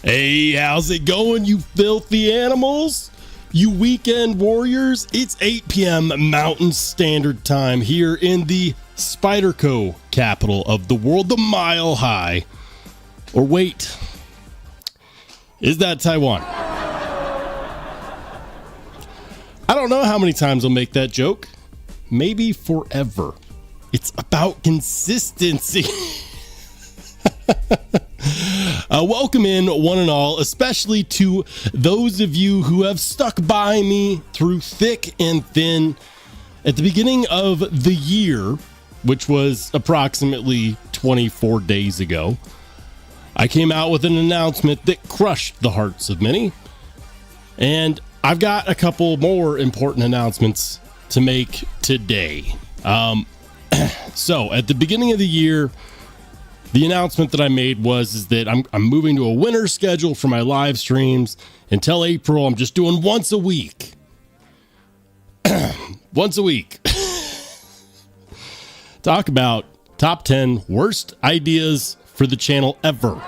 Hey, how's it going, you filthy animals? You weekend warriors? It's 8 p.m. Mountain Standard Time here in the Spyderco capital of the world, the Mile High. Or wait, is that Taiwan? I don't know how many times I'll make that joke. Maybe forever. It's about consistency. Welcome in, one and all, especially to those of you who have stuck by me through thick and thin. At the beginning of the year, which was approximately 24 days ago, I came out with an announcement that crushed the hearts of many. And I've got a couple more important announcements to make today. So at the beginning of the year, the announcement that I made was that I'm moving to a winter schedule for my live streams. Until April, I'm just doing once a week. Once a week. Talk about top 10 worst ideas for the channel ever.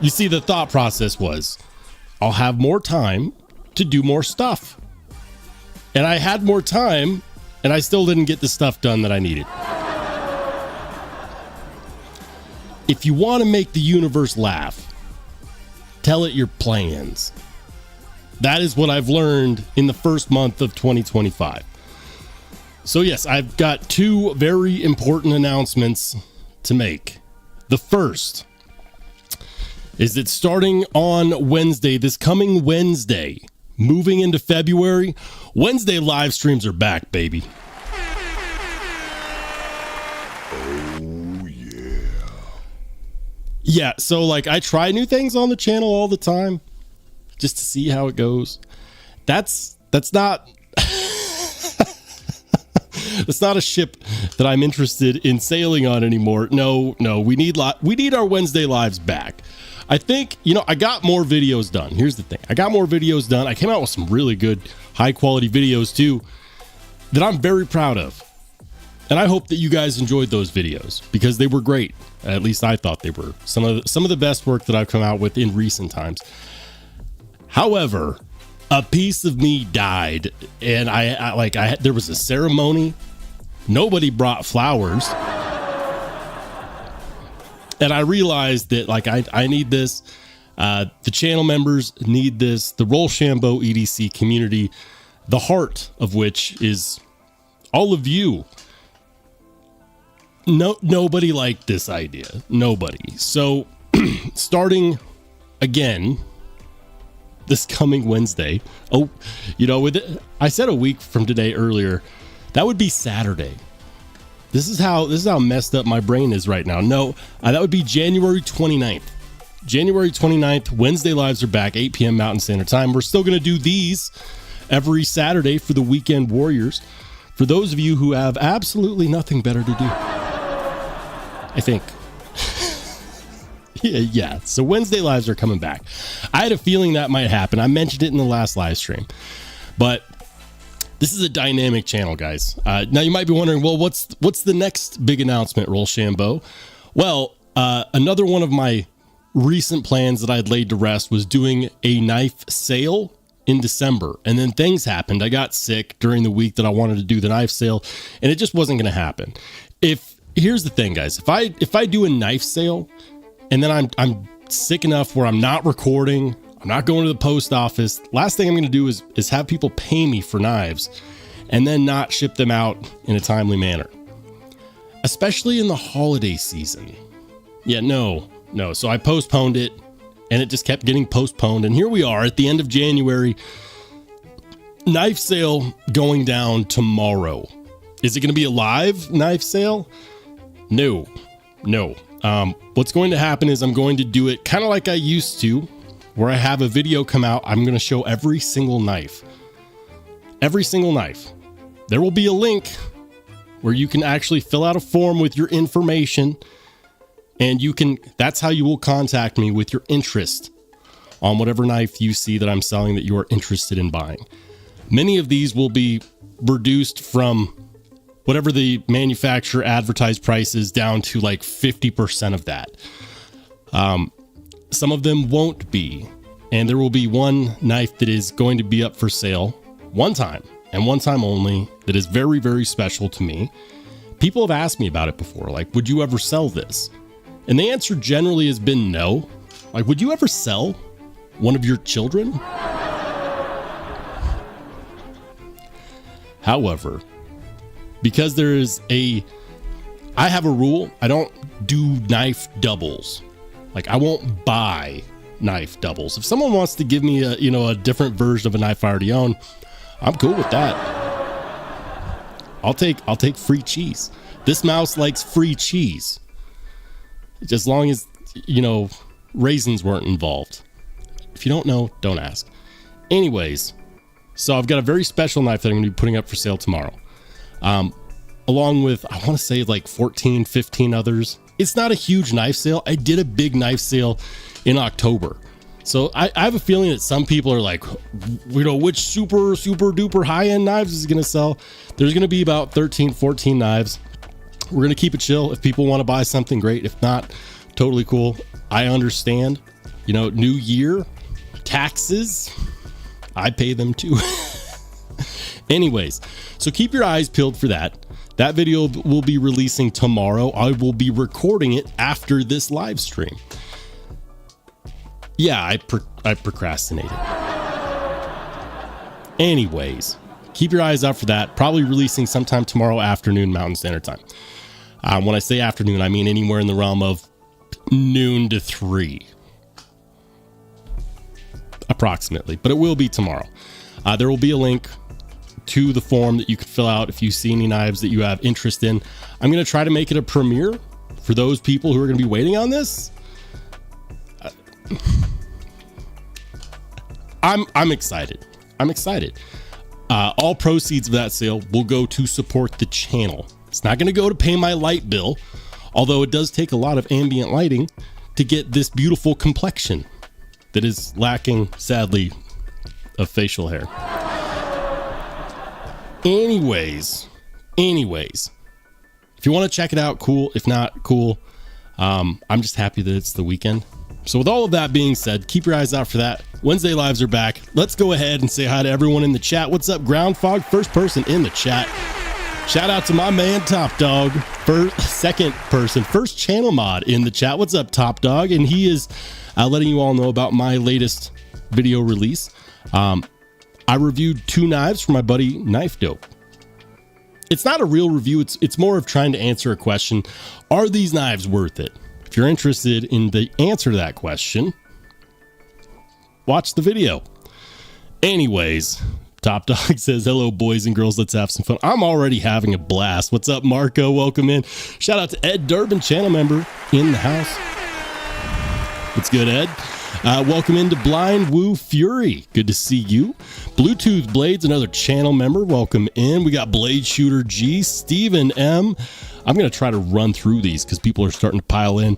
You see, the thought process was, I'll have more time to do more stuff. And I had more time, and I still didn't get the stuff done that I needed. If you want to make the universe laugh, tell it your plans. That is what I've learned in the first month of 2025. So yes, I've got two very important announcements to make. The first is that starting on Wednesday, this coming Wednesday, moving into February, Wednesday live streams are back, baby. Yeah, so like I try new things on the channel all the time just to see how it goes. That's not that's not a ship that I'm interested in sailing on anymore. No, we need our Wednesday lives back. I think, I got more videos done. Here's the thing. I got more videos done. I came out with some really good high quality videos too that I'm very proud of. And I hope that you guys enjoyed those videos because they were great. At least I thought they were some of the best work that I've come out with in recent times. However, a piece of me died, and there was a ceremony. Nobody brought flowers, and I realized that I need this. The channel members need this. The Rollshambo.edc community, the heart of which is all of you. Nobody liked this idea. Nobody. So starting again this coming Wednesday. Oh, I said a week from today earlier. That would be Saturday. This is how messed up my brain is right now. No, that would be January 29th. January 29th, Wednesday lives are back, 8 p.m. Mountain Standard Time. We're still going to do these every Saturday for the weekend warriors. For those of you who have absolutely nothing better to do. I think. Yeah. So Wednesday lives are coming back. I had a feeling that might happen. I mentioned it in the last live stream, but this is a dynamic channel, guys. Now you might be wondering, well, what's the next big announcement, Rollshambo? Well, another one of my recent plans that I'd laid to rest was doing a knife sale in December, and then things happened. I got sick during the week that I wanted to do the knife sale, and it just wasn't going to happen. Here's the thing, guys. If I do a knife sale and then I'm sick enough where I'm not recording, I'm not going to the post office, last thing I'm going to do is have people pay me for knives and then not ship them out in a timely manner, especially in the holiday season. Yeah, no. So I postponed it, and it just kept getting postponed. And here we are at the end of January. Knife sale going down tomorrow. Is it going to be a live knife sale? No. What's going to happen is I'm going to do it kind of like I used to, where I have a video come out. I'm going to show every single knife. Every single knife. There will be a link where you can actually fill out a form with your information, and that's how you will contact me with your interest on whatever knife you see that I'm selling that you are interested in buying. Many of these will be reduced from whatever the manufacturer advertised price is down to like 50% of that. Some of them won't be. And there will be one knife that is going to be up for sale one time and one time only that is very, very special to me. People have asked me about it before. Like, would you ever sell this? And the answer generally has been no. Like, would you ever sell one of your children? However, because I have a rule, I don't do knife doubles. Like, I won't buy knife doubles. If someone wants to give me a different version of a knife I already own, I'm cool with that. I'll take free cheese. This mouse likes free cheese. As long as, raisins weren't involved. If you don't know, don't ask. Anyways, so I've got a very special knife that I'm going to be putting up for sale tomorrow. Along with, I want to say like 14, 15 others. It's not a huge knife sale. I did a big knife sale in October. So I have a feeling that some people are like, which super duper high-end knives is going to sell? There's going to be about 13, 14 knives. We're going to keep it chill. If people want to buy something, great. If not, totally cool. I understand. New year, taxes, I pay them too. Anyways, so keep your eyes peeled for that. That video will be releasing tomorrow. I will be recording it after this live stream. Yeah, I procrastinated. Anyways, keep your eyes out for that. Probably releasing sometime tomorrow afternoon, Mountain Standard Time. When I say afternoon, I mean anywhere in the realm of noon to 3. Approximately. But it will be tomorrow. There will be a link to the form that you can fill out if you see any knives that you have interest in. I'm going to try to make it a premiere for those people who are going to be waiting on this. I'm excited. I'm excited. All proceeds of that sale will go to support the channel. It's not going to go to pay my light bill, although it does take a lot of ambient lighting to get this beautiful complexion that is lacking, sadly, of facial hair. Anyways, if you want to check it out, cool. If not, cool. I'm just happy that it's the weekend. So with all of that being said, keep your eyes out for that. Wednesday lives are back. Let's go ahead and say hi to everyone in the chat. What's up, Groundfog? First person in the chat. Shout out to my man, Top Dog. Second person, first channel mod in the chat. What's up, Top Dog? And he is letting you all know about my latest video release. I reviewed 2 knives for my buddy Knife Dope. It's not a real review. It's more of trying to answer a question. Are these knives worth it? If you're interested in the answer to that question, watch the video. Anyways, Top Dog says, hello, boys and girls. Let's have some fun. I'm already having a blast. What's up, Marco? Welcome in. Shout out to Ed Durbin, channel member in the house. What's good, Ed? Welcome into Blind Woo Fury. Good to see you. Bluetooth Blades, another channel member. Welcome in. We got Blade Shooter G, Stephen M. I'm going to try to run through these because people are starting to pile in.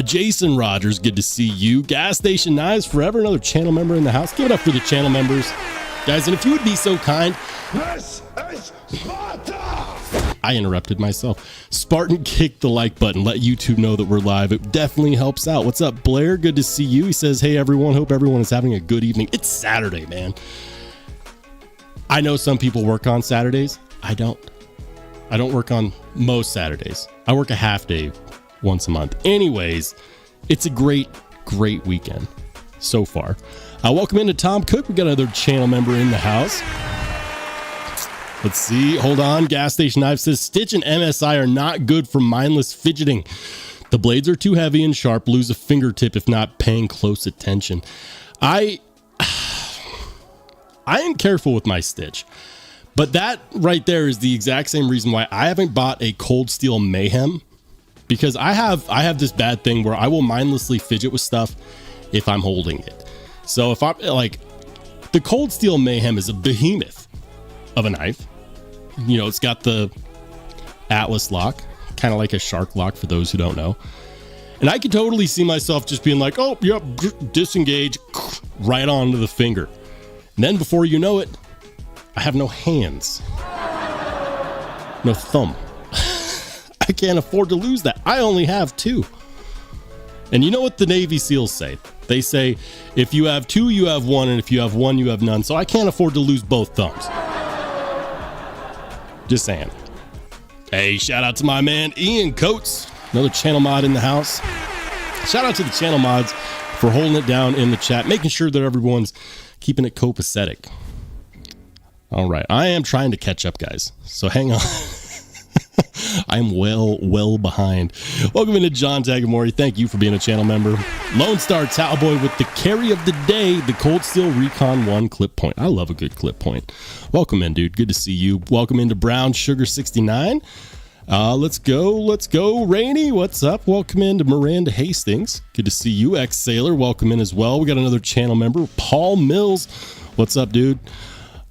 Jason Rogers, good to see you. Gas Station Knives Forever, another channel member in the house. Give it up for the channel members, guys. And if you would be so kind. This is Sparta! I interrupted myself. Spartan, kick the like button. Let YouTube know that we're live. It definitely helps out. What's up, Blair? Good to see you. He says, hey, everyone. Hope everyone is having a good evening. It's Saturday, man. I know some people work on Saturdays. I don't work on most Saturdays. I work a half day once a month. Anyways, it's a great weekend so far. Welcome into Tom Cook. We got another channel member in the house. Let's see. Hold on. Gas Station Knife says Stitch and MSI are not good for mindless fidgeting. The blades are too heavy and sharp. Lose a fingertip if not paying close attention. I am careful with my Stitch, but that right there is the exact same reason why I haven't bought a Cold Steel Mayhem, because I have this bad thing where I will mindlessly fidget with stuff if I'm holding it. So if I'm like, the Cold Steel Mayhem is a behemoth of a knife. You know, it's got the Atlas lock, kind of like a shark lock for those who don't know. And I could totally see myself just being like, oh, yep, disengage, right onto the finger. And then before you know it, I have no hands. no thumb. I can't afford to lose that. I only have 2. And you know what the Navy SEALs say? They say, if you have 2, you have 1, and if you have 1, you have none. So I can't afford to lose both thumbs. Just saying. Hey, shout out to my man Ian Coates, another channel mod in the house. Shout out to the channel mods for holding it down in the chat, making sure that everyone's keeping it copacetic. All right, I am trying to catch up, guys, so hang on. I'm well behind. Welcome into John Tagamori. Thank you for being a channel member. Lone Star Talboy with the carry of the day, the Cold Steel Recon 1 clip point. I love a good clip point. Welcome in, dude. Good to see you. Welcome into Brown Sugar 69. Let's go. Rainy, what's up? Welcome into Miranda Hastings. Good to see you. Ex-Sailor, welcome in as well. We got another channel member, Paul Mills. What's up, dude?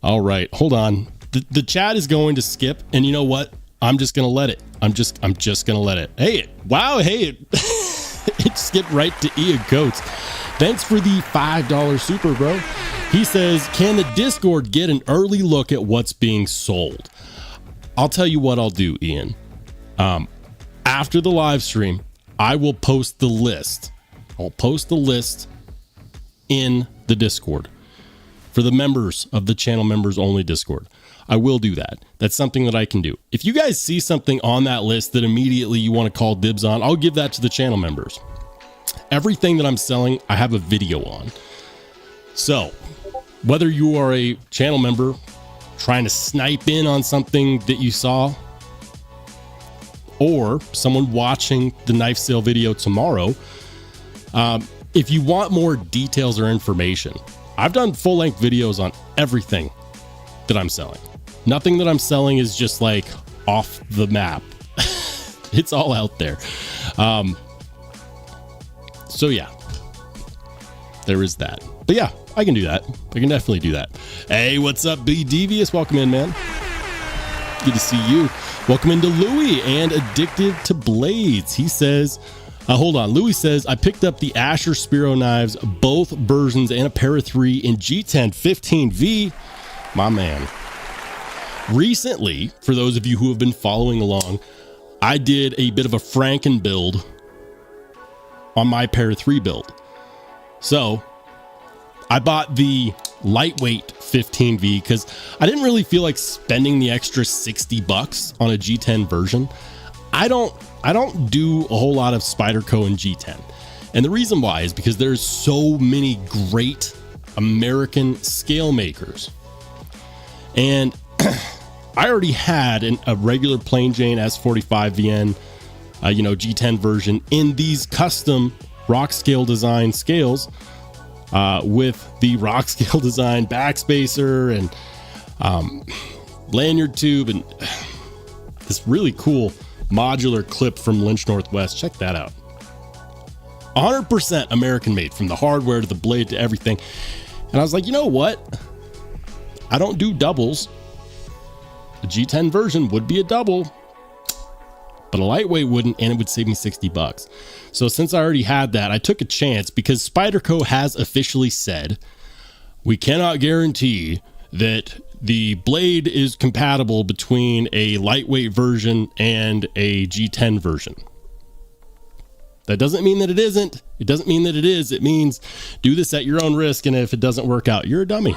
All right, hold on. The chat is going to skip, and you know what? I'm just gonna let it. I'm just gonna let it. Hey, wow, hey, it skipped right to Ian Coates. Thanks for the $5 super, bro. He says, can the Discord get an early look at what's being sold? I'll tell you what I'll do, Ian. After the live stream, I will post the list. I'll post the list in the Discord for the members of the channel members only Discord. I will do that. That's something that I can do. If you guys see something on that list that immediately you want to call dibs on, I'll give that to the channel members. Everything that I'm selling, I have a video on. So whether you are a channel member trying to snipe in on something that you saw, or someone watching the knife sale video tomorrow, if you want more details or information, I've done full-length videos on everything that I'm selling. Nothing that I'm selling is just like off the map. It's all out there. So yeah, there is that. But yeah, I can do that. I can definitely do that. Hey, what's up, B Devious? Welcome in, man. Good to see you. Welcome into Louie and Addicted to Blades. He says, hold on. Louie says, I picked up the Asher Spiro knives, both versions, and a pair of 3 in G10 15V. My man. Recently, for those of you who have been following along, I did a bit of a Franken build on my pair of 3 build. So I bought the lightweight 15V because I didn't really feel like spending the extra $60 on a G10 version. I don't do a whole lot of Spyderco and G10. And the reason why is because there's so many great American scale makers. And I already had a regular plain Jane S45 VN, G10 version in these custom rock scale design scales with the rock scale design backspacer and lanyard tube and this really cool modular clip from Lynch Northwest. Check that out. 100% American made, from the hardware to the blade to everything. And I was like, you know what? I don't do doubles. A G10 version would be a double, but a lightweight wouldn't, and it would save me $60. So since I already had that, I took a chance because Spyderco has officially said we cannot guarantee that the blade is compatible between a lightweight version and a G10 version. That doesn't mean that it isn't. It doesn't mean that it is. It means do this at your own risk, and if it doesn't work out, you're a dummy.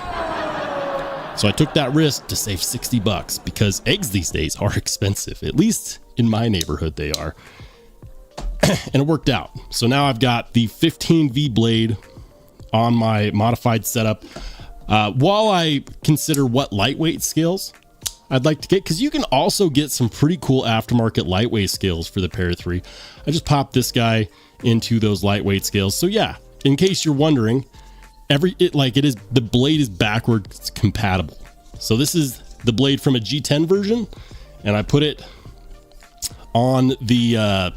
So I took that risk to save $60 because eggs these days are expensive. At least in my neighborhood they are. And it worked out. So now I've got the 15V blade on my modified setup. While I consider what lightweight scales I'd like to get, because you can also get some pretty cool aftermarket lightweight scales for the Para 3. I just popped this guy into those lightweight scales. So yeah, in case you're wondering, the blade is backwards compatible. So this is the blade from a G10 version, and I put it on the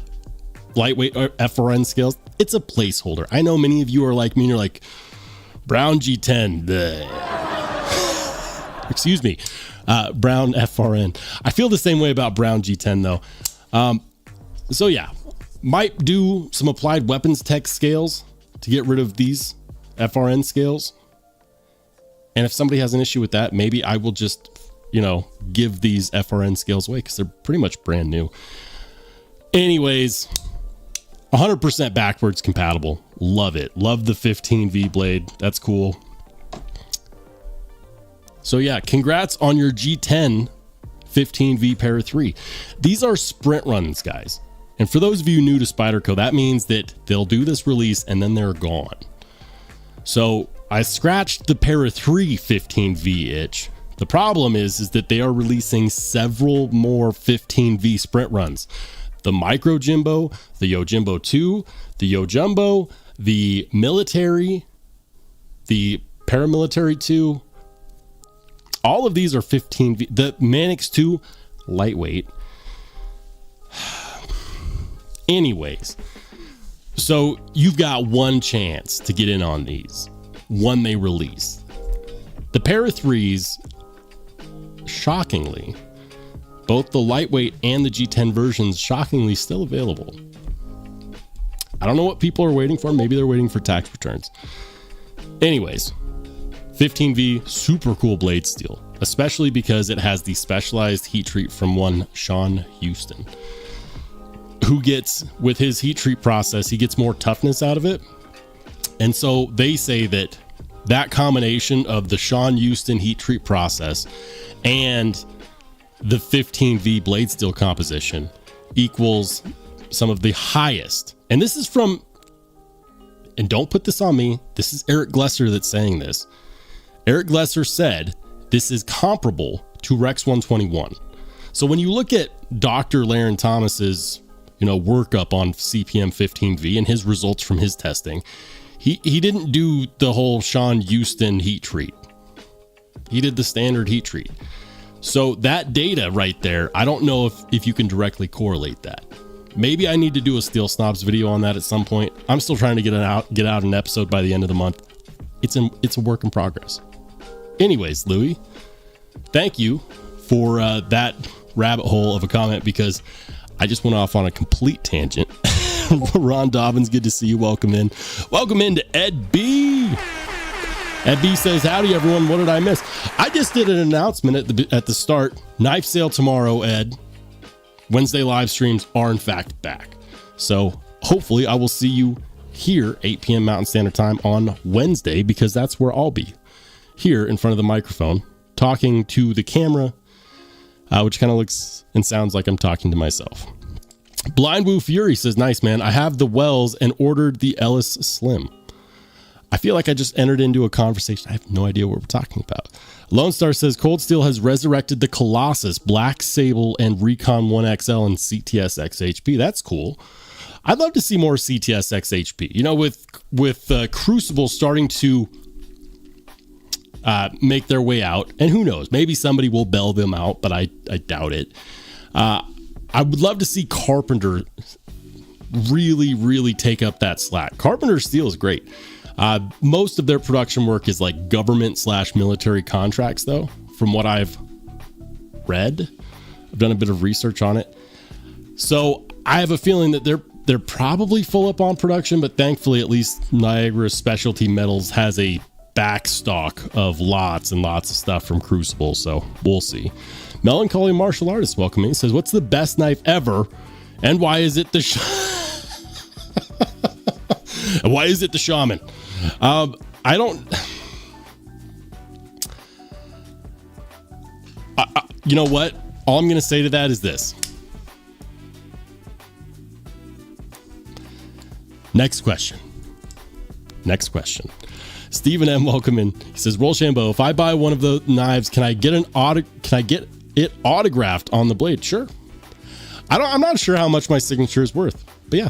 lightweight FRN scales. It's a placeholder. I know many of you are like me and you're like, Brown G10, excuse me, Brown FRN. I feel the same way about Brown G10 though. So yeah, might do some applied weapons tech scales to get rid of these FRN scales. And if somebody has an issue with that, maybe I will just give these FRN scales away because they're pretty much brand new. Anyways, 100% backwards compatible. Love it. Love the 15V blade. That's cool. So yeah, congrats on your G10 15V Para 3. These are sprint runs, guys. And for those of you new to Spyderco, that means that they'll do this release and then they're gone. So I scratched the Para 3 15V itch. The problem is that they are releasing several more 15V sprint runs. The Micro Jimbo, the Yojimbo 2, the Yo Jumbo, the Military, the Paramilitary 2. All of these are 15V. The Manix 2, lightweight. Anyways, so you've got one chance to get in on these when they release. The Para 3s, shockingly, both the lightweight and the G10 versions, shockingly still available. I don't know what people are waiting for. Maybe they're waiting for tax returns. Anyways, 15V, super cool blade steel, especially because it has the specialized heat treat from one Sean Houston, who gets, with his heat treat process, he gets more toughness out of it. And so they say that that combination of the Sean Houston heat treat process and the 15V blade steel composition equals some of the highest. And this is from, and don't put this on me, this is Eric Glesser that's saying this. Eric Glesser said this is comparable to Rex 121. So when you look at Dr. Laren Thomas's workup on CPM 15V and his results from his testing, he didn't do the whole Sean Houston heat treat. He did the standard heat treat. So that data right there, I don't know if you can directly correlate that. Maybe I need to do a Steel Snobs video on that at some point. I'm still trying to get out an episode by the end of the month. It's a work in progress. Anyways, Louis, thank you for that rabbit hole of a comment, because I just went off on a complete tangent. Ron Dobbins, good to see you. Welcome in. Welcome in to Ed B. Ed B says, howdy everyone. What did I miss? I just did an announcement at the start. Knife sale tomorrow, Ed. Wednesday live streams are in fact back. So hopefully I will see you here 8 p.m. Mountain Standard Time on Wednesday, because that's where I'll be, here in front of the microphone talking to the camera, which kind of looks and sounds like I'm talking to myself. Blind Woo Fury says, nice, man. I have the Wells and ordered the Ellis Slim. I feel like I just entered into a conversation. I have no idea what we're talking about. Lone Star says, Cold Steel has resurrected the Colossus, Black Sable, and Recon 1XL and CTS XHP. That's cool. I'd love to see more CTS XHP. With Crucible starting to make their way out, and who knows, maybe somebody will bail them out, but I doubt it. I would love to see Carpenter really take up that slack. Carpenter Steel is great. Most of their production work is like government/military contracts, though, from what I've read. I've done a bit of research on it. So I have a feeling that they're probably full up on production, but thankfully at least Niagara Specialty Metals has a backstock of lots and lots of stuff from Crucible, so we'll see. Melancholy Martial Artist welcoming says, what's the best knife ever, and why is it the why is it the Shaman? I don't. You know what? All I'm going to say to that is this. Next question. Stephen M, welcome in. He says, Rollshambo, if I buy one of the knives, can I get it autographed on the blade? Sure. I'm not sure how much my signature is worth, but yeah,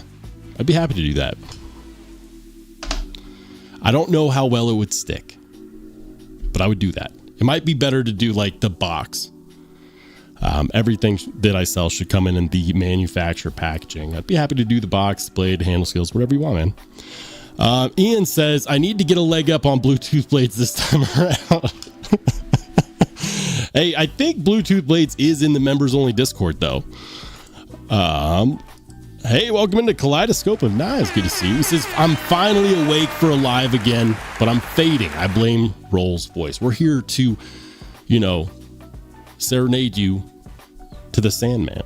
I'd be happy to do that. I don't know how well it would stick, but I would do that. It might be better to do like the box. Everything that I sell should come in the manufacturer packaging. I'd be happy to do the box, blade, handle skills, whatever you want, man. Ian says, I need to get a leg up on Bluetooth blades this time around. Hey, I think Bluetooth blades is in the members only Discord though. Hey, welcome into Kaleidoscope of Knives. Good to see you. He says, I'm finally awake for a live again, but I'm fading. I blame Roll's voice. We're here to, serenade you to the Sandman.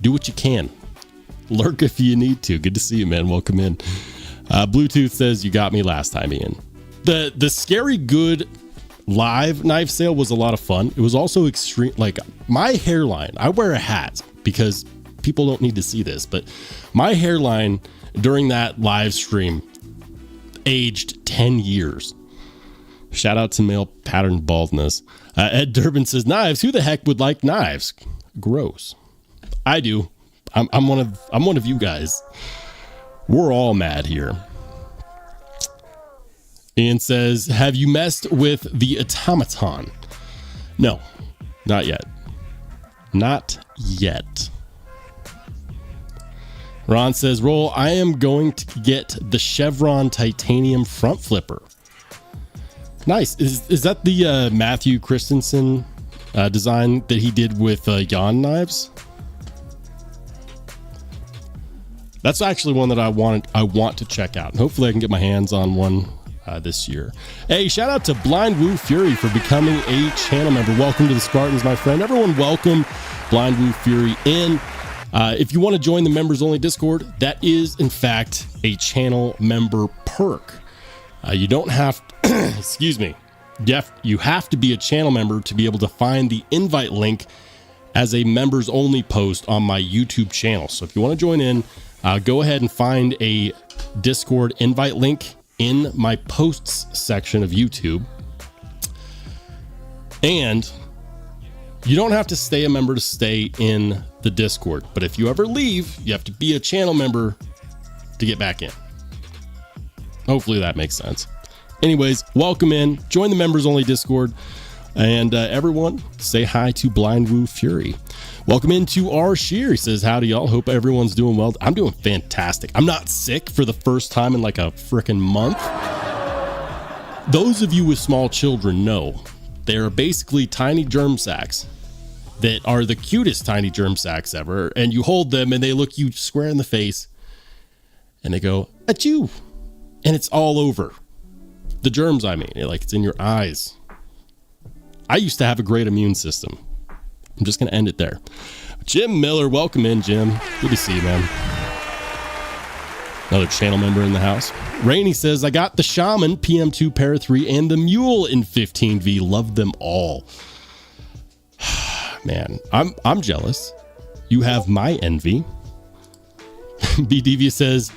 Do what you can. Lurk if you need to. Good to see you, man. Welcome in. Bluetooth says you got me last time, Ian. The Scary Good live knife sale was a lot of fun. It was also extreme. Like my hairline, I wear a hat because people don't need to see this, but my hairline during that live stream aged 10 years. Shout out to male pattern baldness. Ed Durbin says, knives. Who the heck would like knives? Gross. I do. I'm one of you guys. We're all mad here. Ian says, have you messed with the automaton? No, not yet. Not yet. Ron says, Roll, I am going to get the Chevron titanium front flipper. Nice. Is that the Matthew Christensen design that he did with Jan knives? That's actually one that I want to check out. And hopefully I can get my hands on one this year. Hey, shout out to Blind Woo Fury for becoming a channel member. Welcome to the Spartans, my friend. Everyone welcome Blind Woo Fury in. If you want to join the members only Discord, that is in fact a channel member perk. You don't have excuse me. You have to be a channel member to be able to find the invite link as a members only post on my YouTube channel. So if you want to join in, go ahead and find a Discord invite link in my posts section of YouTube. And you don't have to stay a member to stay in the Discord. But if you ever leave, you have to be a channel member to get back in. Hopefully that makes sense. Anyways, welcome in. Join the members only Discord. And everyone, say hi to Blind Woo Fury. Welcome into our Sheer. He says, howdy, y'all. Hope everyone's doing well. I'm doing fantastic. I'm not sick for the first time in like a freaking month. Those of you with small children know they are basically tiny germ sacs that are the cutest tiny germ sacs ever. And you hold them and they look you square in the face and they go, achoo. And it's all over. The germs, I mean, like it's in your eyes. I used to have a great immune system. I'm just going to end it there. Jim Miller, welcome in, Jim. Good to see you, man. Another channel member in the house. Rainey says, I got the Shaman PM2 Para 3 and the Mule in 15V. Love them all. Man, I'm jealous. You have my envy. B Devious says,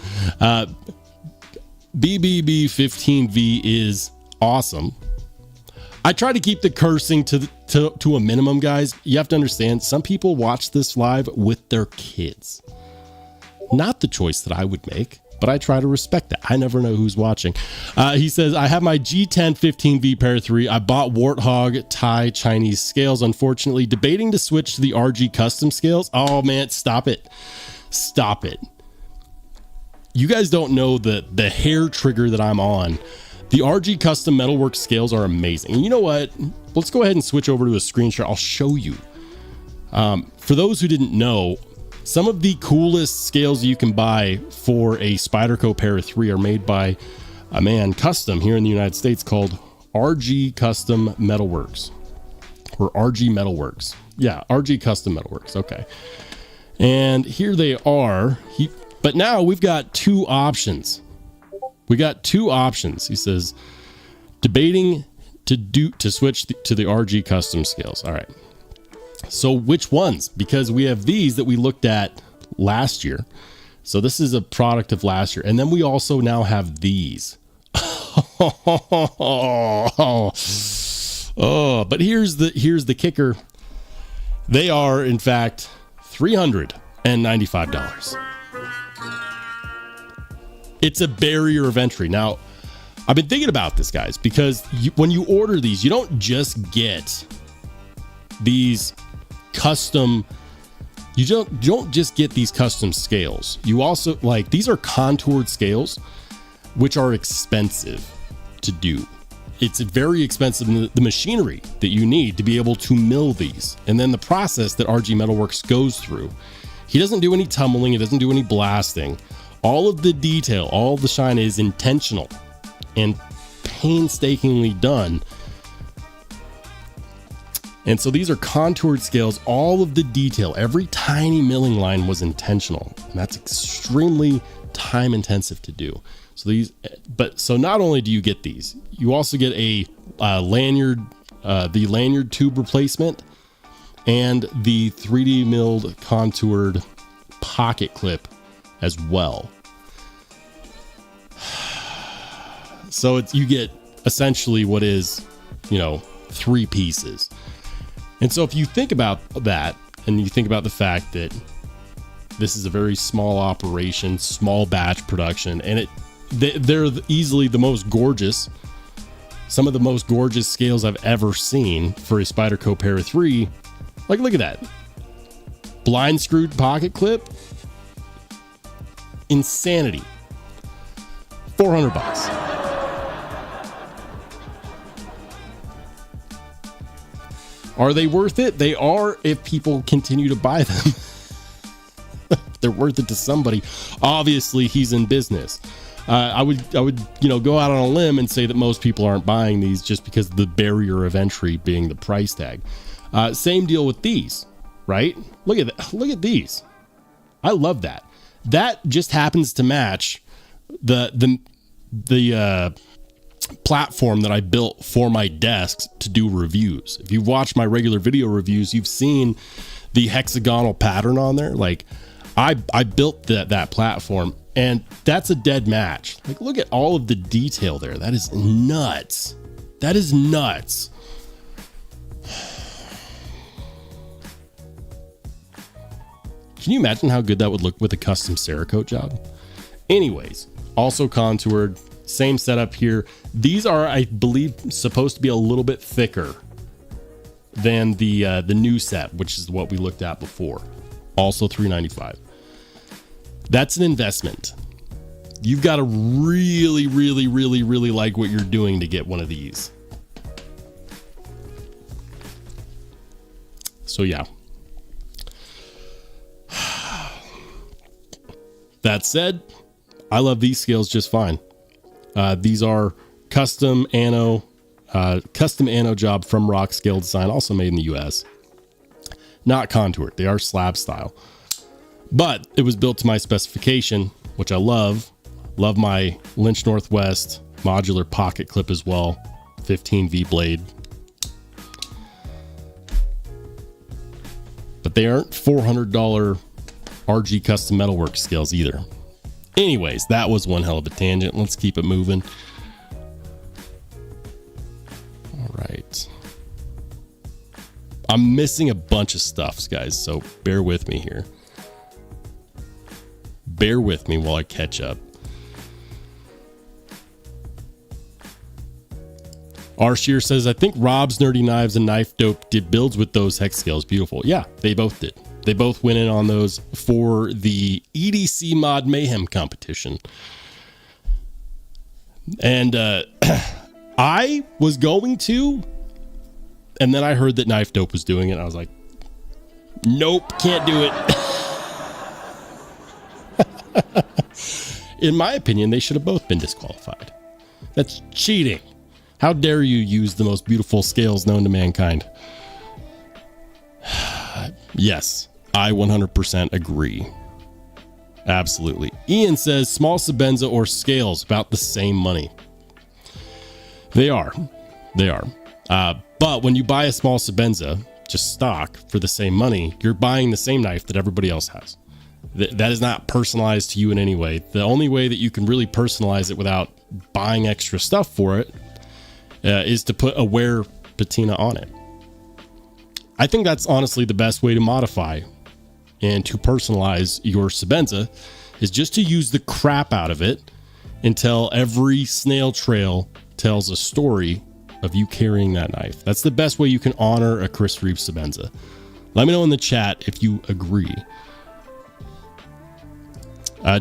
BBB 15V is awesome. I try to keep the cursing to a minimum, guys. You have to understand, some people watch this live with their kids. Not the choice that I would make, but I try to respect that. I never know who's watching. He says, I have my G10 15V Para 3. I bought Warthog Thai Chinese scales. Unfortunately, debating to switch to the RG custom scales. Oh, man, stop it. Stop it. You guys don't know the hair trigger that I'm on. The RG custom metalwork scales are amazing. And you know what? Let's go ahead and switch over to a screen share. I'll show you. For those who didn't know, some of the coolest scales you can buy for a Spyderco Para 3 are made by a man custom here in the United States called RG Custom Metalworks. Or RG Metalworks. Yeah, RG Custom Metalworks. Okay. And here they are. But now we've got two options. We got two options. He says, debating to switch to the RG custom scales. All right. So which ones? Because we have these that we looked at last year. So this is a product of last year. And then we also now have these. Oh, but here's the kicker. They are in fact $395. It's a barrier of entry. Now, I've been thinking about this, guys, because when you order these, you don't just get these custom. You don't just get these custom scales. You also, like, these are contoured scales, which are expensive to do. It's very expensive, the machinery that you need to be able to mill these, and then the process that RG Metalworks goes through. He doesn't do any tumbling. He doesn't do any blasting. All of the detail, all of the shine is intentional and painstakingly done And so these are contoured scales. All of the detail, every tiny milling line was intentional. And that's extremely time intensive to do. So not only do you get these, you also get a lanyard, the lanyard tube replacement, and the 3D milled contoured pocket clip as well. So you get essentially what is, 3 pieces. And so if you think about that, and you think about the fact that this is a very small operation, small batch production, and they're easily the most gorgeous, some of the most gorgeous scales I've ever seen for a Spyderco Para 3. Like, look at that. Blind screwed pocket clip. Insanity. $400. Are they worth it? They are if people continue to buy them. They're worth it to somebody. Obviously, he's in business. I would go out on a limb and say that most people aren't buying these just because of the barrier of entry being the price tag. Same deal with these, right? Look at that. Look at these. I love that. That just happens to match the platform that I built for my desks to do reviews. If you've watched my regular video reviews, you've seen the hexagonal pattern on there. Like, I built that platform, and that's a dead match. Like, look at all of the detail there. That is nuts. That is nuts. Can you imagine how good that would look with a custom Cerakote job? Anyways, also contoured, same setup here. These are, I believe, supposed to be a little bit thicker than the new set, which is what we looked at before. Also $395. That's an investment. You've got to really, really, really, really like what you're doing to get one of these. So yeah. That said, I love these scales just fine. These are custom ano job from Rock Scale Design, also made in the US. Not contoured. They are slab style. But it was built to my specification, which I love. Love my Lynch Northwest modular pocket clip as well. 15 V blade. But they aren't $400 RG custom metalwork scales either. Anyways, that was one hell of a tangent. Let's keep it moving. All right. I'm missing a bunch of stuff, guys, so bear with me here. Bear with me while I catch up. R. Shear says, I think Rob's Nerdy Knives and Knife Dope did builds with those hex scales. Beautiful. Yeah, they both did. They both went in on those for the EDC Mod Mayhem competition. And I was going to, and then I heard that Knife Dope was doing it. And I was like, nope, can't do it. In my opinion, they should have both been disqualified. That's cheating. How dare you use the most beautiful scales known to mankind? Yes, I 100% agree. Absolutely. Ian says small Sebenza or scales about the same money. They are. But when you buy a small Sebenza, just stock for the same money, you're buying the same knife that everybody else has. That is not personalized to you in any way. The only way that you can really personalize it without buying extra stuff for it is to put a wear patina on it. I think that's honestly the best way to modify and to personalize your Sebenza, is just to use the crap out of it until every snail trail tells a story of you carrying that knife. That's the best way you can honor a Chris Reeves Sebenza. Let me know in the chat if you agree.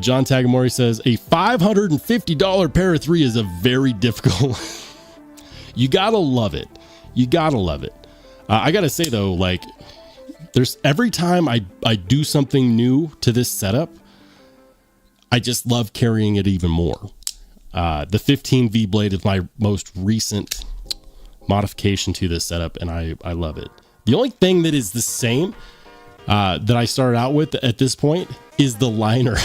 John Tagamori says a $550 Para 3 is a very difficult. You gotta love it. I gotta say though, like, there's every time I do something new to this setup, I just love carrying it even more. The 15 V blade is my most recent modification to this setup, and I love it. The only thing that is the same that I started out with at this point is the liner.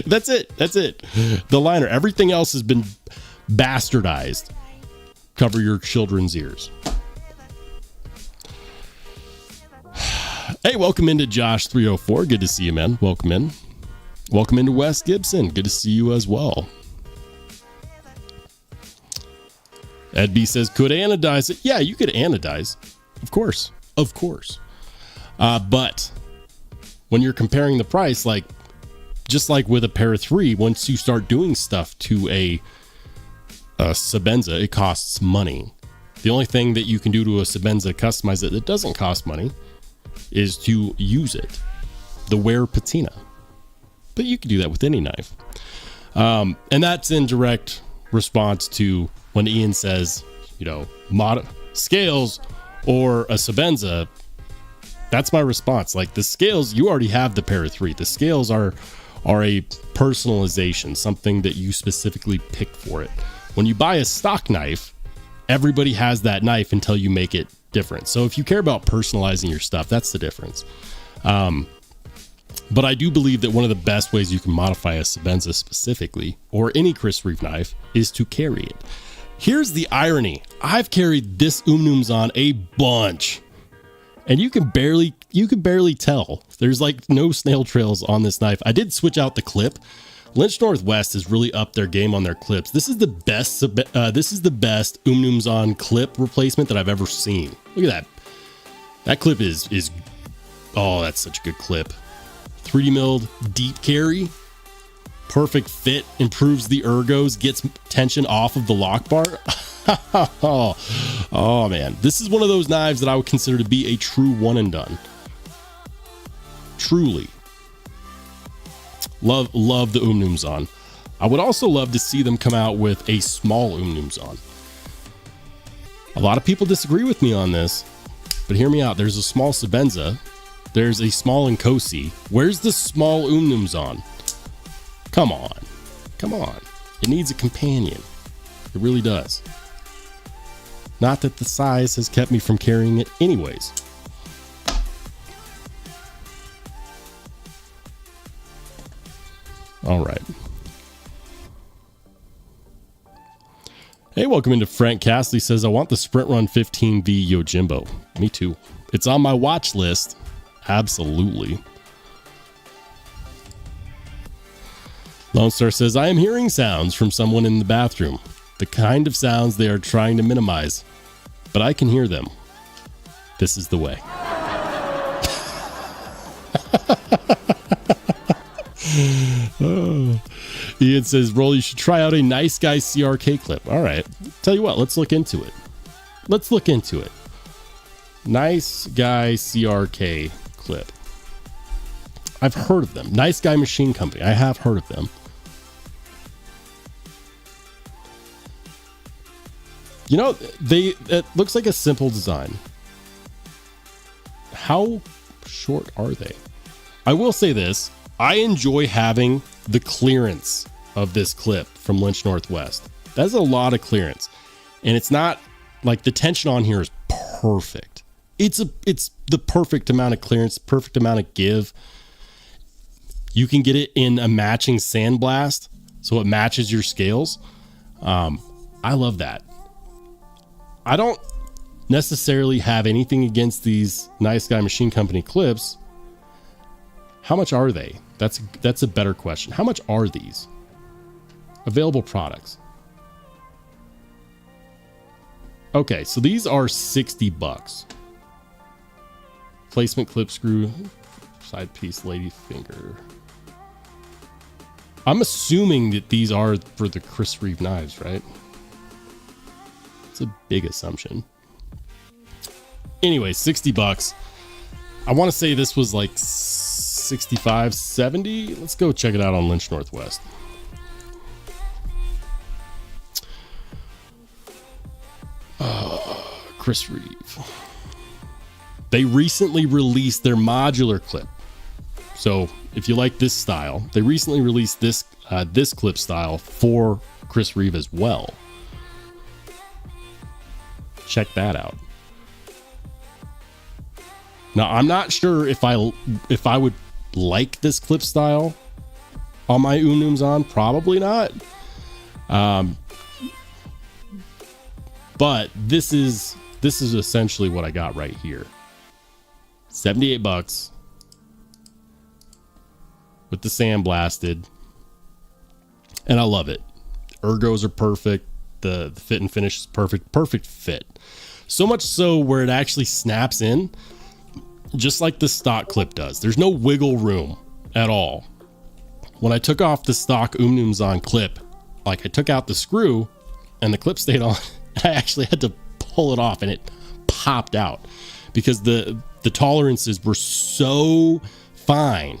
That's it. The liner. Everything else has been bastardized. Cover your children's ears. Hey, welcome into Josh 304. Good to see you, man. Welcome in. Welcome into Wes Gibson. Good to see you as well. Ed B says, could anodize it? Yeah, you could anodize. Of course. But when you're comparing the price, like, just like with a Para 3, once you start doing stuff to a Sebenza, it costs money. The only thing that you can do to a Sebenza, customize it, that doesn't cost money, is to use it. The wear patina. But you can do that with any knife. And that's in direct response to when Ian says, scales or a Sebenza. That's my response. Like, the scales, you already have the Para 3. The scales are a personalization, something that you specifically pick for it. When you buy a stock knife, everybody has that knife until you make it different. So if you care about personalizing your stuff, that's the difference. But I do believe that one of the best ways you can modify a Sebenza specifically, or any Chris Reeve knife, is to carry it. Here's the irony. I've carried this Umnumzon a bunch, and you can barely tell. There's like no snail trails on this knife. I did switch out the clip. Lynch Northwest has really upped their game on their clips. This is the best Umnumzon clip replacement that I've ever seen. Look at that. That clip is oh, that's such a good clip. 3D milled deep carry, perfect fit, improves the ergos, gets tension off of the lock bar. Oh man, this is one of those knives that I would consider to be a true one and done. Truly. Love the Umnumzon. I would also love to see them come out with a small Umnumzon. A lot of people disagree with me on this, but hear me out. There's a small Sebenza. There's a small Nkosi. Where's the small Umnumzon? Come on. It needs a companion. It really does. Not that the size has kept me from carrying it anyways. All right. Hey, welcome into Frank Castley says, I want the Sprint Run 15V Yojimbo. Me too. It's on my watch list. Absolutely. Lone Star says, I am hearing sounds from someone in the bathroom. The kind of sounds they are trying to minimize. But I can hear them. This is the way. Oh. Ian says, Roll, you should try out a Nice Guy CRK clip. All right. Tell you what, let's look into it. Nice Guy CRK clip. I've heard of them. Nice Guy Machine Company. I have heard of them. It looks like a simple design. How short are they? I will say this. I enjoy having the clearance of this clip from Lynch Northwest. That's a lot of clearance. And it's not like the tension on here is perfect. It's the perfect amount of clearance, perfect amount of give. You can get it in a matching sandblast, so it matches your scales. I love that. I don't necessarily have anything against these Nice Guy Machine Company clips. How much are they? That's a better question. How much are these? Available products. Okay, so these are $60. Placement clip screw, side piece, lady finger. I'm assuming that these are for the Chris Reeve knives, right? It's a big assumption. Anyway, $60. I want to say this was like 65, 70. Let's go check it out on Lynch Northwest. Chris Reeve. They recently released their modular clip. So if you like this style, they recently released this clip style for Chris Reeve as well. Check that out. Now, I'm not sure if I would like this clip style on my Umnums on. Probably not. But this is essentially what I got right here. $78 with the sandblasted, and I love it. Ergos are perfect. The fit and finish is perfect fit. So much so where it actually snaps in just like the stock clip does. There's no wiggle room at all. When I took off the stock Umnums on clip, like I took out the screw and the clip stayed on, I actually had to pull it off and it popped out because the tolerances were so fine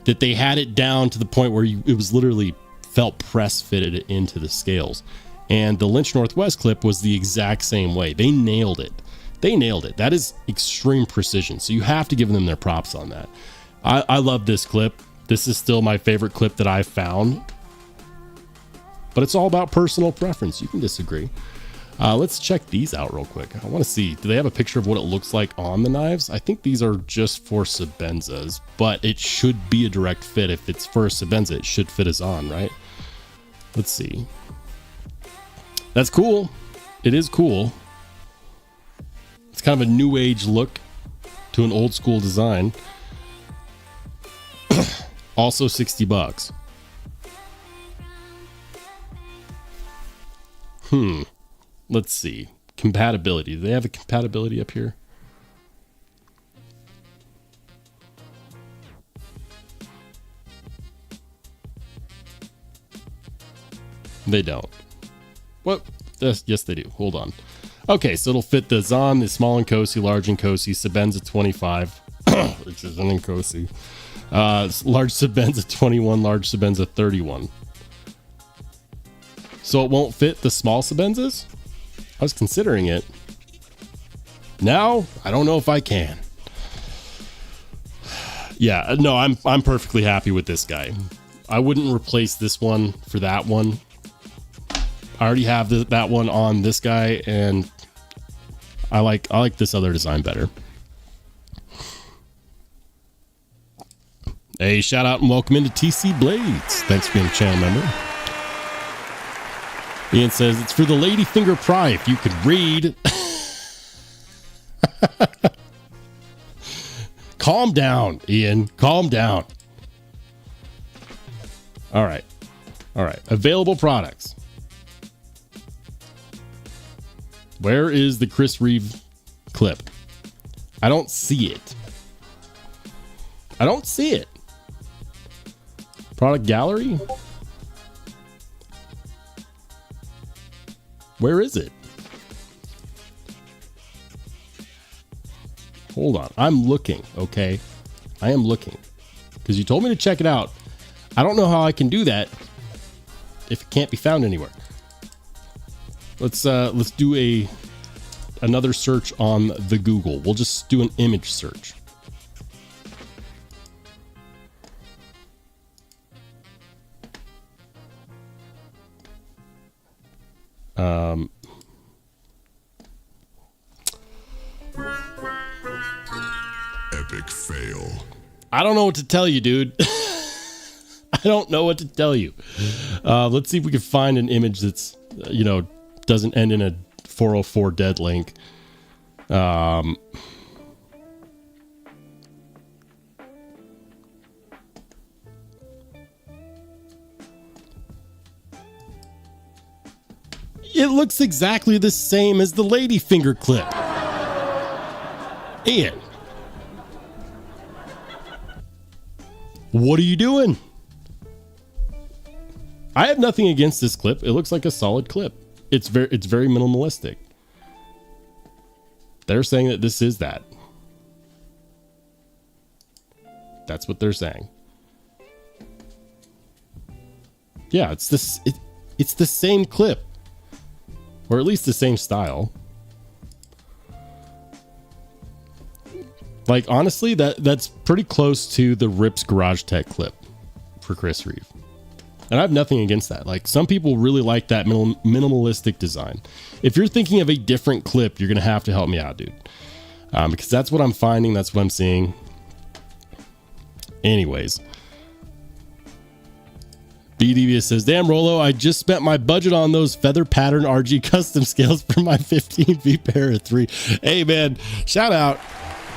that they had it down to the point where it was literally felt press fitted into the scales. And the Lynch Northwest clip was the exact same way. They nailed it. That is extreme precision. So you have to give them their props on that. I love this clip. This is still my favorite clip that I've found. But it's all about personal preference. You can disagree. Let's check these out real quick. I want to see, do they have a picture of what it looks like on the knives? I think these are just for Sebenzas, but it should be a direct fit. If it's for a Sebenza, it should fit as on, right? Let's see. That's cool. It is cool. It's kind of a new age look to an old school design. Also $60. Let's see. Compatibility. Do they have a compatibility up here? They don't. What? Yes, they do. Hold on. Okay, so it'll fit the Zahn, the small Nkosi, large Nkosi, Sebenza 25, which is an Nkosi, large Sebenza 21, large Sebenza 31. So it won't fit the small Sebenzas? I was considering it. Now, I don't know if I can. Yeah, no, I'm perfectly happy with this guy. I wouldn't replace this one for that one. I already have that one on this guy, and I like this other design better. Hey, shout out and welcome into TC Blades. Thanks for being a channel member. Ian says it's for the lady finger pry if you could read. Calm down, Ian. Calm down. All right. Available products. Where is the Chris Reeve clip? I don't see it. Product gallery? Where is it? Hold on. I'm looking, okay? I am looking. Because you told me to check it out. I don't know how I can do that if it can't be found anywhere. Let's do another search on the Google. We'll just do an image search. Epic fail. I don't know what to tell you, dude. I don't know what to tell you. Let's see if we can find an image that's, doesn't end in a 404 dead link. It looks exactly the same as the lady finger clip. Ian, what are you doing? I have nothing against this clip. It looks like a solid clip. It's very minimalistic. They're saying that this is that. That's what they're saying. Yeah, it's the same clip. Or at least the same style. Like, honestly, that's pretty close to the Rips Garage Tech clip for Chris Reeve. And I have nothing against that. Like, some people really like that minimalistic design. If you're thinking of a different clip, you're going to have to help me out, dude. because that's what I'm finding. That's what I'm seeing. Anyways, BDV says, damn Rollo, I just spent my budget on those feather pattern RG custom scales for my 15V Para 3. Hey man, shout out.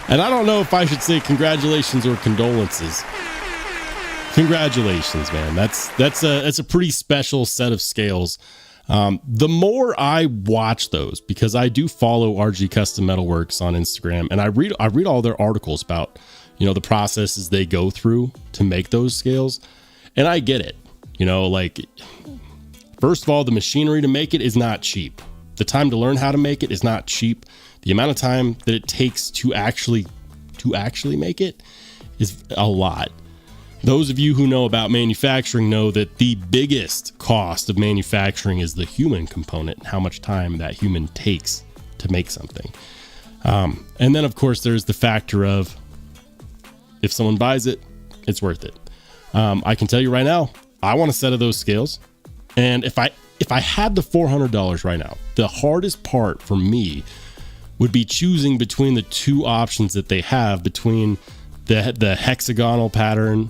And I don't know if I should say congratulations or condolences. Congratulations, man. That's a pretty special set of scales. The more I watch those, because I do follow RG Custom Metalworks on Instagram, and I read all their articles about, you know, the processes they go through to make those scales, and I get it. You know, like, first of all, the machinery to make it is not cheap. The time to learn how to make it is not cheap. The amount of time that it takes to actually make it is a lot. Those of you who know about manufacturing know that the biggest cost of manufacturing is the human component and how much time that human takes to make something. And then, of course, there's the factor of if someone buys it, it's worth it. I can tell you right now, I want a set of those scales. And if I had the $400 right now, the hardest part for me would be choosing between the two options that they have, between the hexagonal pattern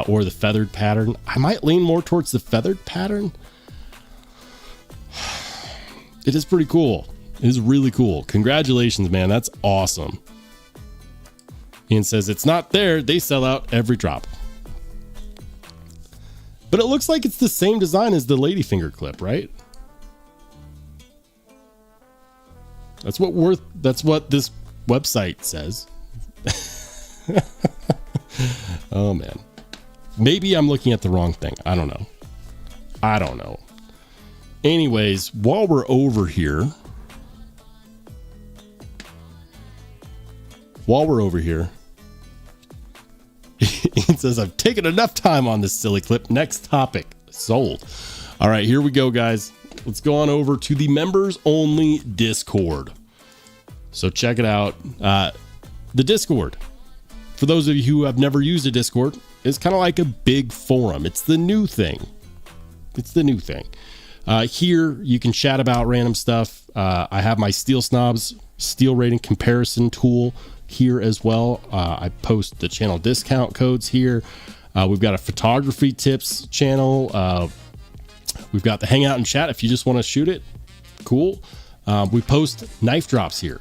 or the feathered pattern. I might lean more towards the feathered pattern. It is pretty cool. It is really cool. Congratulations, man. That's awesome. Ian says, it's not there. They sell out every drop. But it looks like it's the same design as the ladyfinger clip, right? That's what this website says. Oh man. Maybe I'm looking at the wrong thing. I don't know. Anyways, while we're over here, it says, I've taken enough time on this silly clip. Next topic. Sold. All right, here we go, guys. Let's go on over to the members only Discord. So check it out. The Discord, for those of you who have never used a Discord, is kind of like a big forum. It's the new thing. Here you can chat about random stuff. I have my Steel Snobs steel rating comparison tool here as well. I post the channel discount codes here. We've got a photography tips channel. We've got the hangout and chat if you just want to shoot it. Cool. We post knife drops here.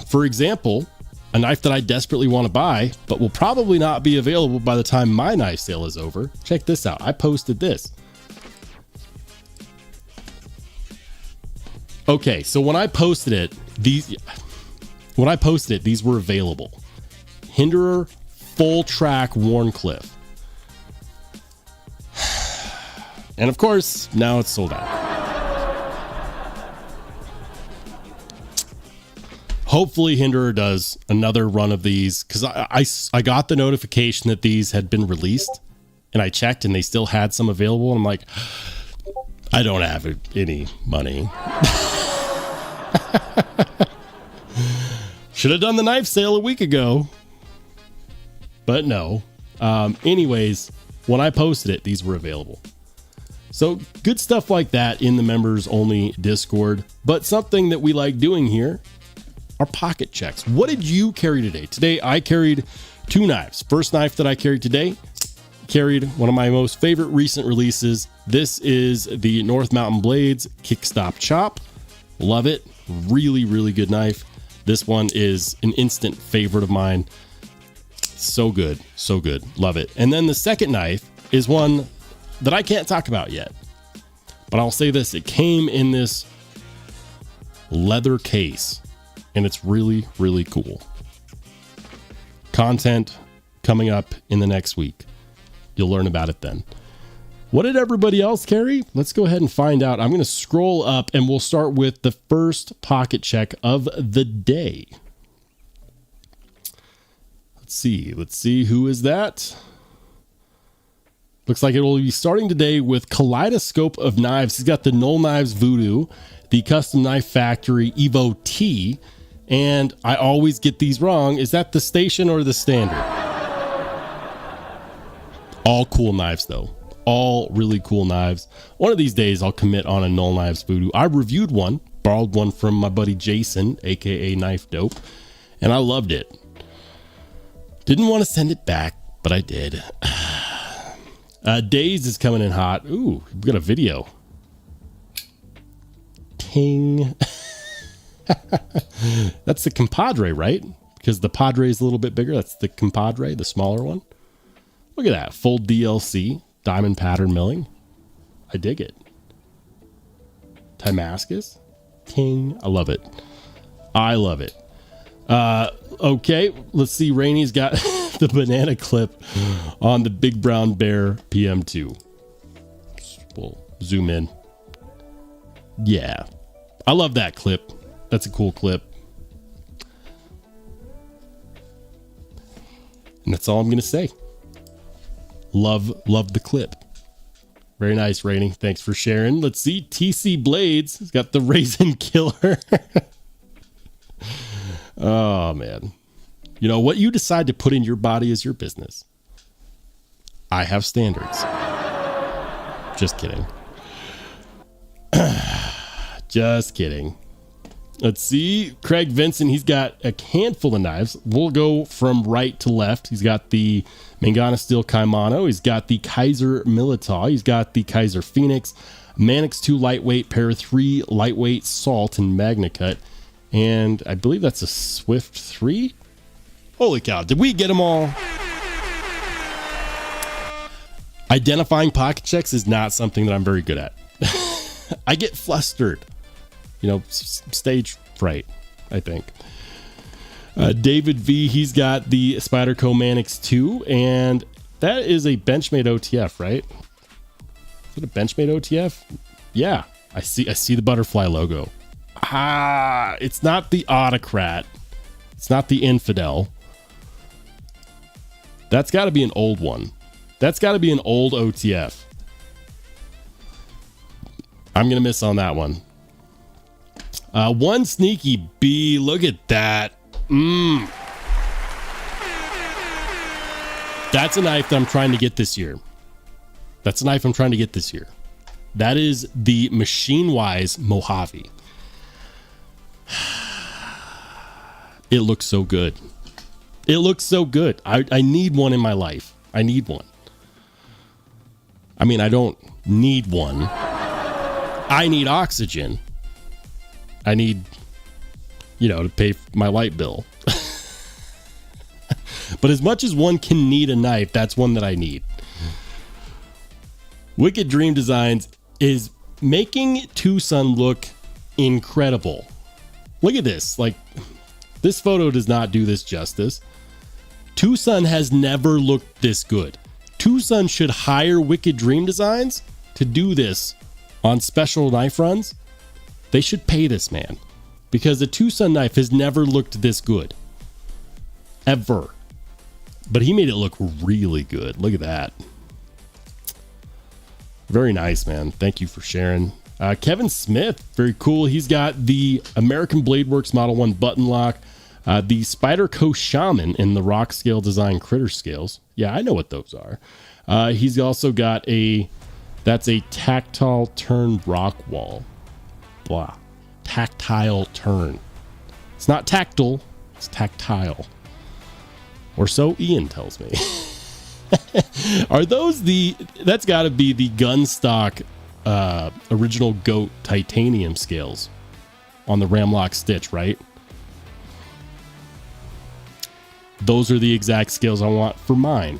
For example, a knife that I desperately want to buy, but will probably not be available by the time my knife sale is over. Check this out. I posted this. Okay, so when I posted it, these were available. Hinderer full track Warncliffe. And of course, now it's sold out. Hopefully Hinderer does another run of these, because I got the notification that these had been released, and I checked and they still had some available, and I'm like, I don't have any money. Should have done the knife sale a week ago, but no. Anyways, when I posted it, these were available. So good stuff like that in the members only Discord. But something that we like doing here are pocket checks. What did you carry today? Today I carried two knives. First knife that I carried today, carried one of my most favorite recent releases. This is the North Mountain Blades Kickstop Chop. Love it. Really, really good knife. This one is an instant favorite of mine. So good. So good. Love it. And then the second knife is one that I can't talk about yet. But I'll say this. It came in this leather case. And it's really, really cool. Content coming up in the next week. You'll learn about it then. What did everybody else carry? Let's go ahead and find out. I'm going to scroll up and we'll start with the first pocket check of the day. Let's see. Who is that? Looks like it will be starting today with Kaleidoscope of Knives. He's got the Knoll Knives Voodoo, the Custom Knife Factory Evo T, and I always get these wrong. Is that the Station or the Standard? All cool knives though. All really cool knives. One of these days I'll commit on a Knoll Knives Voodoo. I reviewed one, borrowed one from my buddy Jason, aka Knife Dope, and I loved it. Didn't want to send it back, but I did. Days is coming in hot. Ooh, we got a video. Ting. That's the compadre, right? Because the Padre is a little bit bigger. That's the compadre, the smaller one. Look at that. Full DLC. Diamond pattern milling. I dig it. Damascus. Ting. I love it. I love it. Okay. Let's see. Rainy's got the banana clip on the Big Brown Bear PM2. We'll zoom in. Yeah. I love that clip. That's a cool clip. And that's all I'm going to say. Love the clip. Very nice, Rainy. Thanks for sharing. Let's see. TC Blades has got the Raisin Killer. Oh, man. You know, what you decide to put in your body is your business. I have standards. Just kidding. Just kidding. Let's see. Craig Vincent, he's got a handful of knives. We'll go from right to left. He's got the Mangana Steel Kaimano. He's got the Kaiser Militao. He's got the Kaiser Phoenix. Manix 2 lightweight, Para 3 lightweight, Salt, and Magna Cut. And I believe that's a Swift 3. Holy cow. Did we get them all? Identifying pocket checks is not something that I'm very good at. I get flustered. You know, stage fright, I think. David V, he's got the Spyderco Manix 2, and that is a benchmade OTF, right? Is it a benchmade OTF? Yeah, I see the butterfly logo. Ah, it's not the Autocrat. It's not the Infidel. That's got to be an old one. That's got to be an old OTF. I'm going to miss on that one. One Sneaky B. Look at that. That's a knife that I'm trying to get this year. That is the Machine Wise Mojave. It looks so good. I need one in my life. I need one. I mean, I don't need one. I need oxygen. I need, to pay my light bill. But as much as one can need a knife, that's one that I need. Wicked Dream Designs is making Tucson look incredible. Look at this. Like, this photo does not do this justice. Tucson has never looked this good. Tucson should hire Wicked Dream Designs to do this on special knife runs. They should pay this man, because a Tucson knife has never looked this good. Ever. But he made it look really good. Look at that. Very nice, man. Thank you for sharing. Kevin Smith, very cool. He's got the American Blade Works Model 1 button lock, the Spyderco Shaman in the rock scale design critter scales. Yeah, I know what those are. He's also got that's a tactile turn rock wall. Blah. Tactile turn. It's not tactile, it's tactile. Or so Ian tells me. Are those that's got to be the gun stock original GOAT titanium scales on the Ramlock stitch, right? Those are the exact scales I want for mine.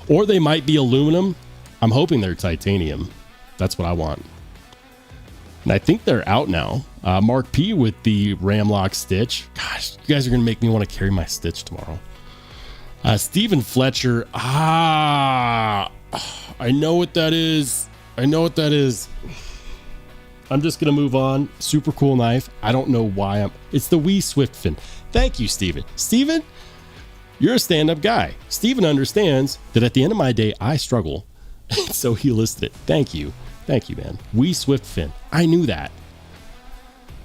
Or they might be aluminum. I'm hoping they're titanium. That's what I want. And I think they're out now. Mark P with the Ramlock stitch. Gosh, you guys are going to make me want to carry my stitch tomorrow. Stephen Fletcher. I know what that is. I'm just going to move on. Super cool knife. I don't know why it's the Wee Swift Fin. Thank you, Stephen. Stephen, you're a stand-up guy. Stephen understands that at the end of my day, I struggle. So he listed it. Thank you. Thank you, man. Wee Swift Fin. I knew that.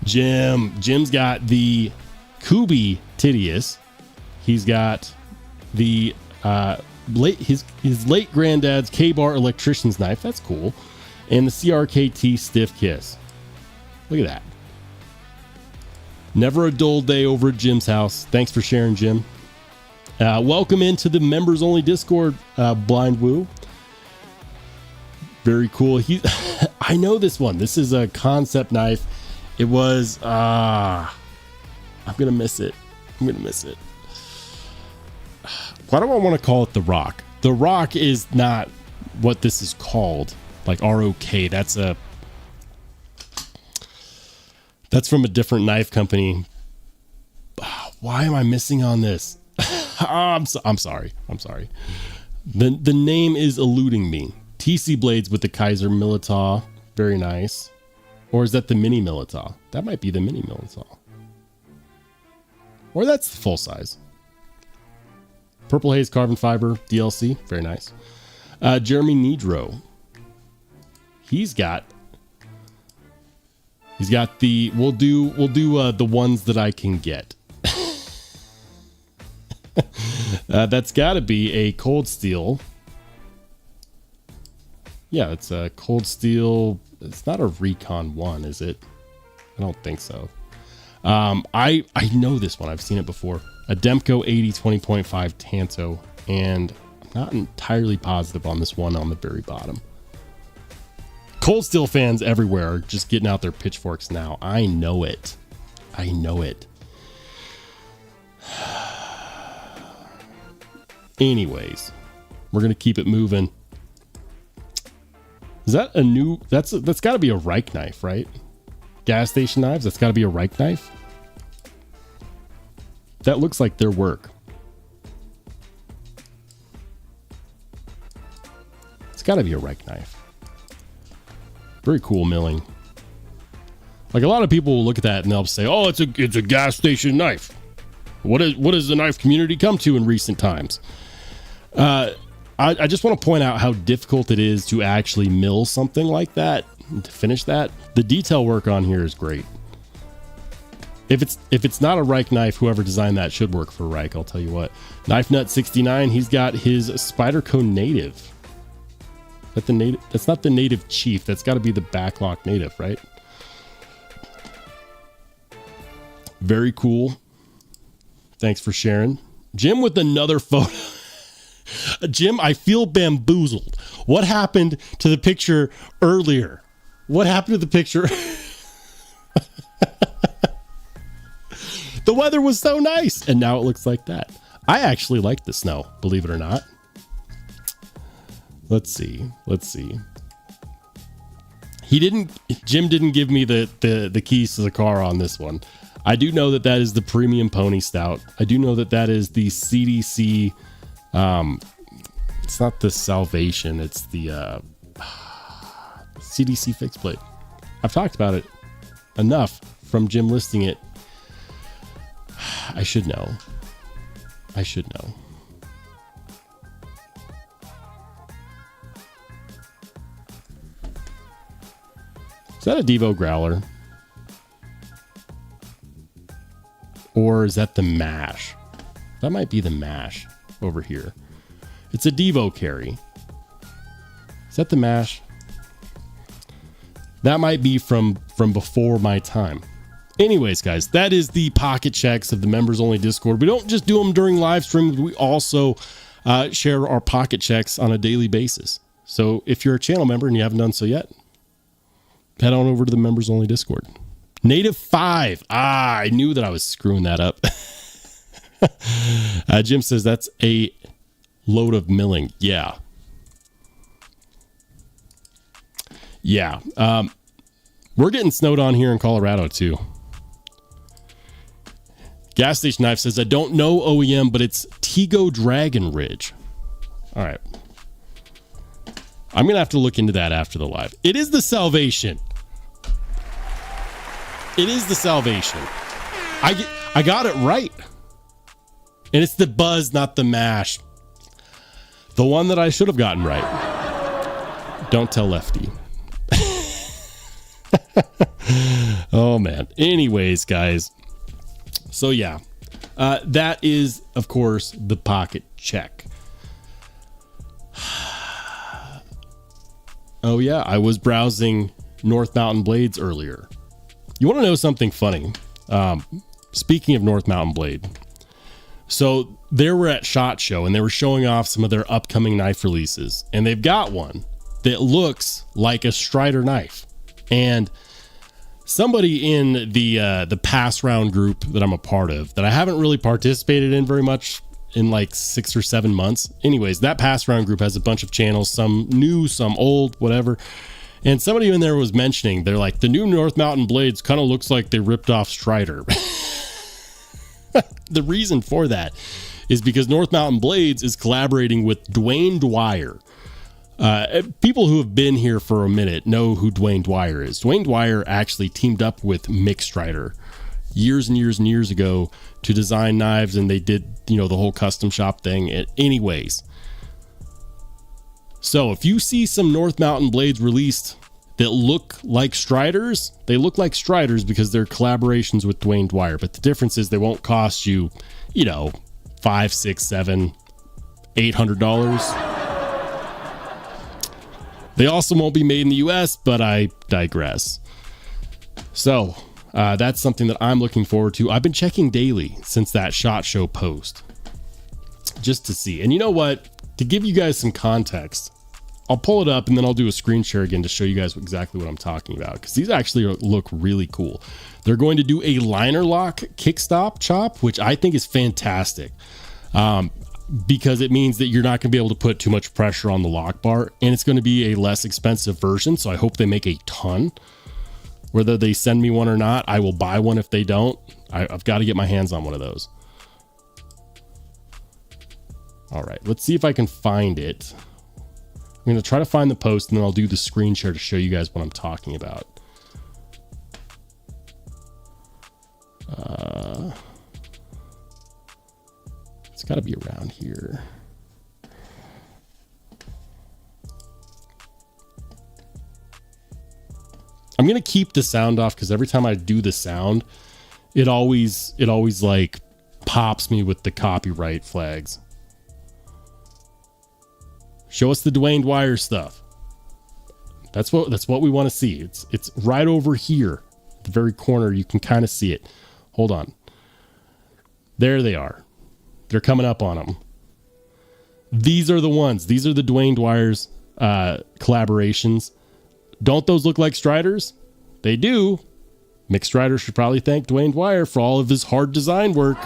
Jim's got the Kubi Tidius. He's got the his late granddad's K-Bar electrician's knife. That's cool. And the CRKT Stiff Kiss. Look at that. Never a dull day over at Jim's house. Thanks for sharing, Jim. Welcome into the members only Discord, Blind Woo. Very cool. I know this one. This is a concept knife. It was I'm gonna miss it. Why do I want to call it the Rock? The Rock is not what this is called. Like ROK. That's from a different knife company. Why am I missing on this? I'm sorry. The name is eluding me. TC blades with the Kaiser Militar. Very nice. Or is that the mini Militar? That might be the mini Militar. Or that's the full size. Purple Haze carbon fiber DLC. Very nice. Jeremy Nidro. He's got the we'll do the ones that I can get. That's got to be a cold steel. Yeah, it's a cold steel. It's not a Recon 1, is it? I don't think so. I know this one. I've seen it before. A Demko 80 20.5 Tanto, and I'm not entirely positive on this one on the very bottom. Cold steel fans everywhere are just getting out their pitchforks now. I know it. Anyways, we're gonna keep it moving. Is that a new? That's got to be a Reich knife, right? Gas station knives. That's got to be a Reich knife. That looks like their work. It's got to be a Reich knife. Very cool milling. Like a lot of people will look at that and they'll say, "Oh, it's a gas station knife." What has the knife community come to in recent times? I just want to point out how difficult it is to actually mill something like that and to finish that. The detail work on here is great. If it's not a Reich knife, whoever designed that should work for Reich. I'll tell you what. Knife Nut 69. He's got his Spyderco Native. That the native? That's not the Native Chief. That's got to be the Backlock Native, right? Very cool. Thanks for sharing, Jim. With another photo. Jim, I feel bamboozled. What happened to the picture earlier? What happened to the picture? The weather was so nice, and now it looks like that. I actually like the snow, believe it or not. Let's see. Jim didn't give me the keys to the car on this one. I do know that is the Premium Pony Stout. I do know that is the CDC. It's not the Salvation. It's the CDC fixed plate. I've talked about it enough from Jim listing it. I should know. Is that a Devo Growler? Or is that the Mash? That might be the Mash over here. It's a Devo carry. Is that the Mash? That might be from before my time. Anyways, guys, that is the pocket checks of the members only Discord. We don't just do them during live streams. We also share our pocket checks on a daily basis. So if you're a channel member and you haven't done so yet, head on over to the members only Discord. Native 5. I knew that I was screwing that up. Jim says that's a load of milling. Yeah. We're getting snowed on here in Colorado too. Gas Station Knife says, I don't know OEM, but it's Tego Dragon Ridge. All right. I'm going to have to look into that after the live. It is the Salvation. I got it right. And it's the Buzz, not the Mash. The one that I should have gotten right. Don't tell Lefty. Oh, man. Anyways, guys. So, yeah. That is, of course, the pocket check. Oh, yeah. I was browsing North Mountain Blades earlier. You want to know something funny? Speaking of North Mountain Blade, so they were at SHOT Show and they were showing off some of their upcoming knife releases, and they've got one that looks like a Strider knife. And somebody in the pass round group that I'm a part of, that I haven't really participated in very much in like 6 or 7 months. Anyways, that pass round group has a bunch of channels, some new, some old, whatever. And somebody in there was mentioning, they're like, the new North Mountain Blades kind of looks like they ripped off Strider. The reason for that is because North Mountain Blades is collaborating with Dwayne Dwyer. People who have been here for a minute know who Dwayne Dwyer is. Dwayne Dwyer actually teamed up with Mick Strider years and years and years ago to design knives, and they did, the whole custom shop thing. Anyways, so if you see some North Mountain Blades released that look like Striders, they look like Striders because they're collaborations with Dwayne Dwyer. But the difference is they won't cost you, $5, $6, $7, $800. They also won't be made in the US, but I digress. So that's something that I'm looking forward to. I've been checking daily since that SHOT Show post just to see. And you know what? To give you guys some context, I'll pull it up and then I'll do a screen share again to show you guys exactly what I'm talking about, because these actually look really cool. They're going to do a liner lock kickstop chop, which I think is fantastic. Because it means that you're not going to be able to put too much pressure on the lock bar, and it's going to be a less expensive version. So I hope they make a ton. Whether they send me one or not, I will buy one. If they don't, I've got to get my hands on one of those. All right, let's see if I can find it. I'm going to try to find the post, and then I'll do the screen share to show you guys what I'm talking about. It's got to be around here. I'm going to keep the sound off because every time I do the sound, it always like pops me with the copyright flags. Show us the Dwayne Dwyer stuff. That's what we want to see. It's right over here at the very corner. You can kind of see it. Hold on. There they are. They're coming up on them. These are the ones. These are the Dwayne Dwyer's collaborations. Don't those look like Striders? They do. Mick Strider should probably thank Dwayne Dwyer for all of his hard design work.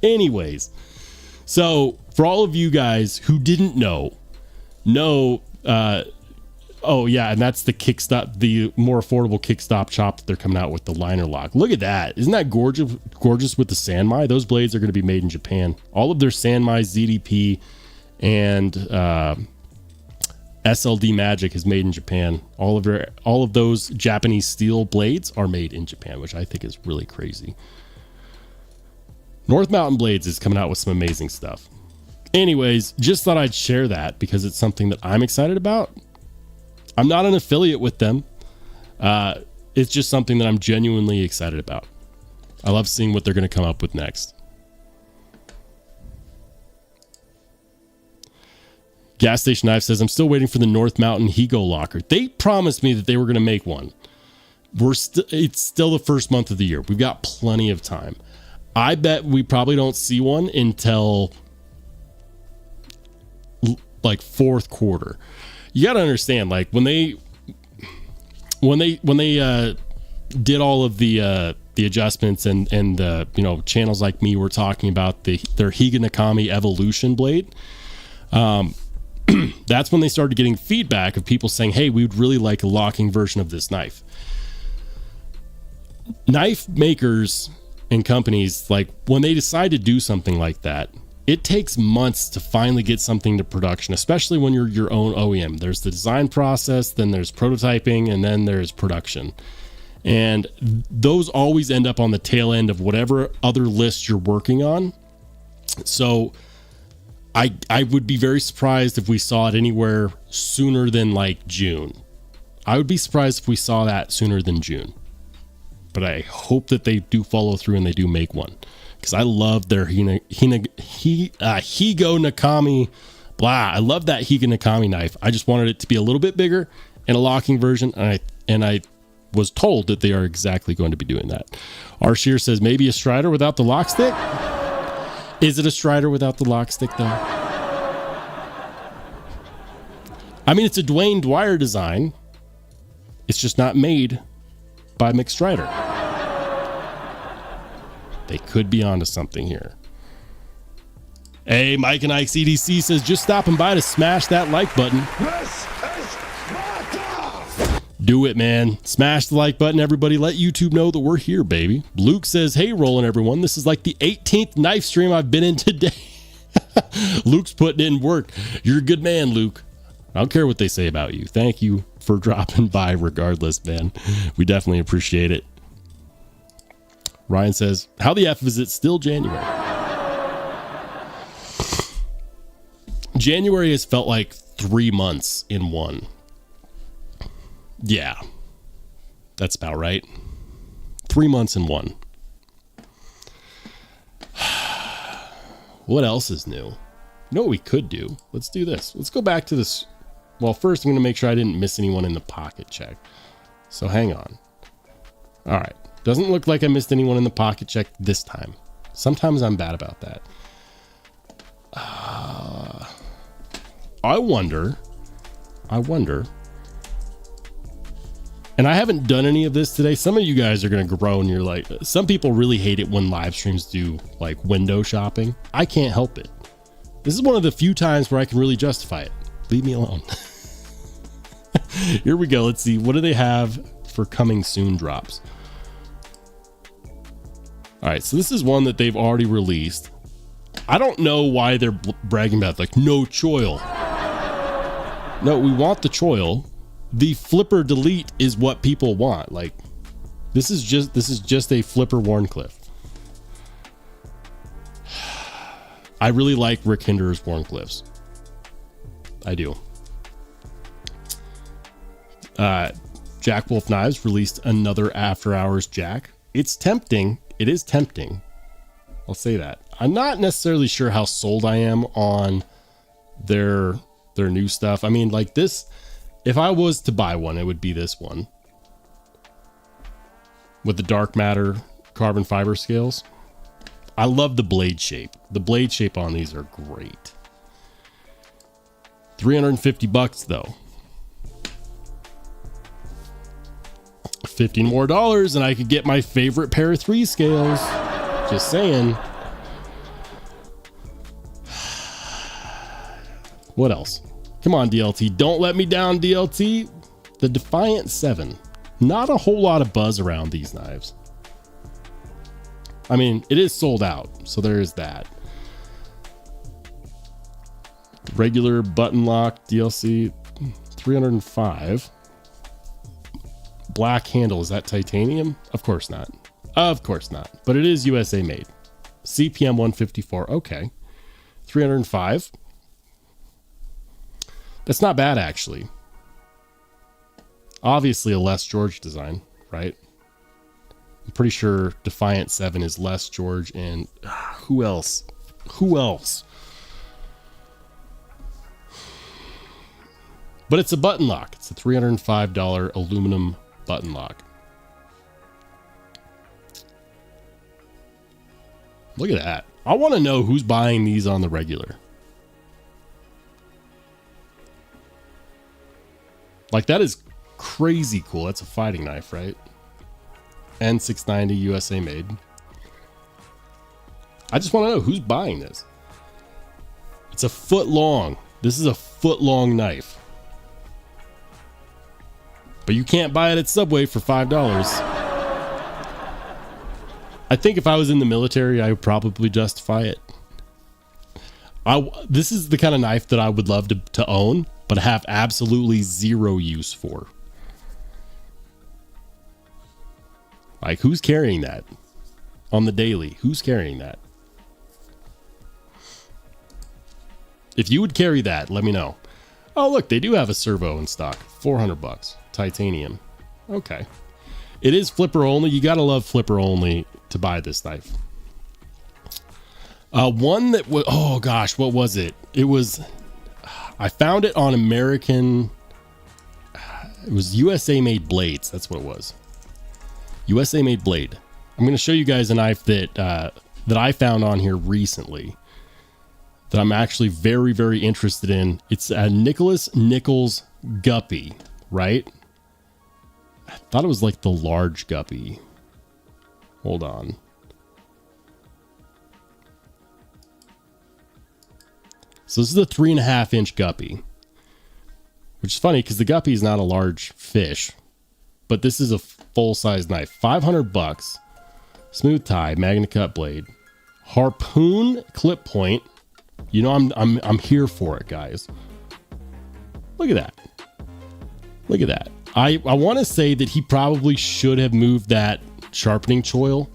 Anyways, so for all of you guys who didn't know, oh yeah, and that's the kickstop, the more affordable kickstop chop that they're coming out with, the liner lock. Look at that. Isn't that gorgeous with the Sanmai? Those blades are going to be made in Japan. All of their Sanmai, ZDP, and SLD Magic is made in Japan. All of those Japanese steel blades are made in Japan, which I think is really crazy. North Mountain Blades is coming out with some amazing stuff. Anyways, just thought I'd share that because it's something that I'm excited about. I'm not an affiliate with them. It's just something that I'm genuinely excited about. I love seeing what they're going to come up with next. Gas Station Knife says, I'm still waiting for the North Mountain Higo locker. They promised me that they were going to make one. It's still the first month of the year. We've got plenty of time. I bet we probably don't see one until like fourth quarter. You got to understand, like when they did all of the adjustments and channels like me were talking about their Higa Nakami Evolution blade. That's when they started getting feedback of people saying, hey, we would really like a locking version of this knife. Knife makers and companies, like when they decide to do something like that, it takes months to finally get something to production, especially when you're your own OEM. There's the design process, then there's prototyping, and then there's production. And those always end up on the tail end of whatever other list you're working on. So I would be very surprised if we saw it anywhere sooner than like June. I would be surprised if we saw that sooner than June. But I hope that they do follow through and they do make one. Because I love their Higo Nakami, blah. I love that Higa Nakami knife. I just wanted it to be a little bit bigger and a locking version. And I was told that they are exactly going to be doing that. Arshear says maybe a Strider without the lock stick. Is it a Strider without the lock stick though? I mean, it's a Dwayne Dwyer design. It's just not made by McStrider. They could be onto something here. Hey, Mike and Ike CDC says just stopping by to smash that like button. Do it, man. Smash the like button, everybody. Let YouTube know that we're here, baby. Luke says, hey, rolling everyone. This is like the 18th knife stream I've been in today. Luke's putting in work. You're a good man, Luke. I don't care what they say about you. Thank you for dropping by regardless, man. We definitely appreciate it. Ryan says, how the F is it still January? January has felt like 3 months in one. Yeah, that's about right. 3 months in one. What else is new? You know what we could do? Let's do this. Let's go back to this. Well, first I'm going to make sure I didn't miss anyone in the pocket check. So hang on. All right. Doesn't look like I missed anyone in the pocket check this time. Sometimes I'm bad about that. I wonder. And I haven't done any of this today. Some of you guys are going to groan. You're like, some people really hate it when live streams do like window shopping. I can't help it. This is one of the few times where I can really justify it. Leave me alone. Here we go. Let's see. What do they have for coming soon drops? All right. So this is one that they've already released. I don't know why they're bragging about like no choil. No, we want the choil. The flipper delete is what people want. Like this is just a flipper Warncliffe. I really like Rick Hinder's Warncliffes. I do. Jack Wolf Knives released another After Hours Jack. It's tempting. It is tempting. I'll say that. I'm not necessarily sure how sold I am on their new stuff. I mean, like this, if I was to buy one, it would be this one with the dark matter carbon fiber scales. I love the blade shape. The blade shape on these are great. $350 though. $15 more and I could get my favorite pair of 3 scales. Just saying. What else? Come on, DLT. Don't let me down, DLT. The Defiant 7. Not a whole lot of buzz around these knives. I mean, it is sold out, so there is that. Regular button lock DLC, $305. Black handle, is that titanium? Of course not. Of course not. But it is USA made. CPM 154. Okay. $305. That's not bad, actually. Obviously a Les George design, right? I'm pretty sure Defiant 7 is Les George and who else? Who else? But it's a button lock. It's a $305 aluminum button lock. Look at that. I want to know who's buying these on the regular. Like, that is crazy cool. That's a fighting knife, right? N690 USA made. I just want to know who's buying this. It's a foot long. This is a foot long knife. But you can't buy it at Subway for $5. I think if I was in the military, I would probably justify it. This is the kind of knife that I would love to own, but have absolutely zero use for. Like, who's carrying that on the daily? Who's carrying that? If you would carry that, let me know. Oh, look, they do have a servo in stock. $400. Titanium. Okay. It is flipper only. You got to love flipper only to buy this knife. One that was, oh gosh, what was it? It was, I found it on American, it was USA made blades. That's what it was. USA made blade. I'm going to show you guys a knife that that I found on here recently that I'm actually very, very interested in. It's a Nicholas Nichols Guppy, right? I thought it was like the large Guppy. Hold on. So this is the 3.5-inch Guppy, which is funny because the Guppy is not a large fish, but this is a full-size knife. $500, smooth tie, magna cut blade, harpoon clip point. You know, I'm here for it, guys. Look at that. Look at that. I want to say that he probably should have moved that sharpening choil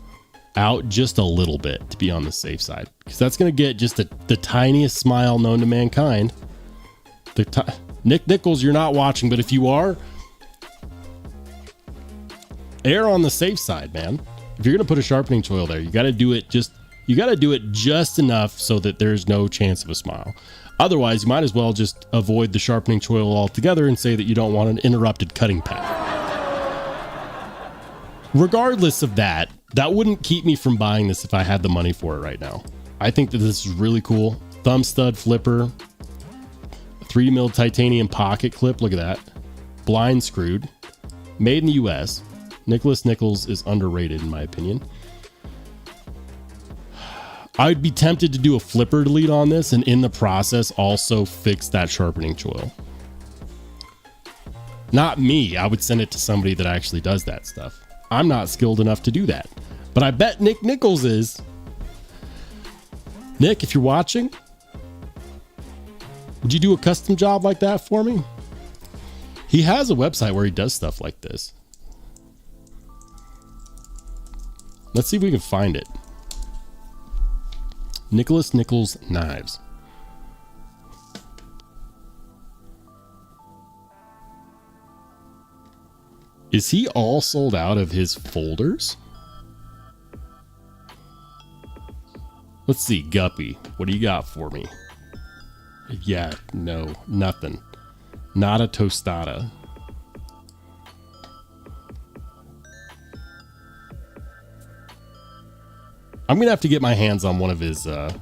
out just a little bit to be on the safe side, because that's going to get just the tiniest smile known to mankind. Nick Nichols, you're not watching, but if you are, err on the safe side, man. If you're going to put a sharpening choil there, you got to do it just enough so that there's no chance of a smile. Otherwise, you might as well just avoid the sharpening choil altogether and say that you don't want an interrupted cutting path. Regardless of that, that wouldn't keep me from buying this if I had the money for it right now. I think that this is really cool. Thumb stud flipper, 3D milled titanium pocket clip. Look at that. Blind screwed. Made in the US. Nicholas Nichols is underrated in my opinion. I'd be tempted to do a flipper delete on this and in the process also fix that sharpening choil. Not me. I would send it to somebody that actually does that stuff. I'm not skilled enough to do that, but I bet Nick Nichols is. Nick, if you're watching, would you do a custom job like that for me? He has a website where he does stuff like this. Let's see if we can find it. Nicholas Nichols Knives. Is he all sold out of his folders? Let's see, Guppy. What do you got for me? Yeah, no, nothing. Not a tostada. I'm going to have to get my hands on one of his, I'm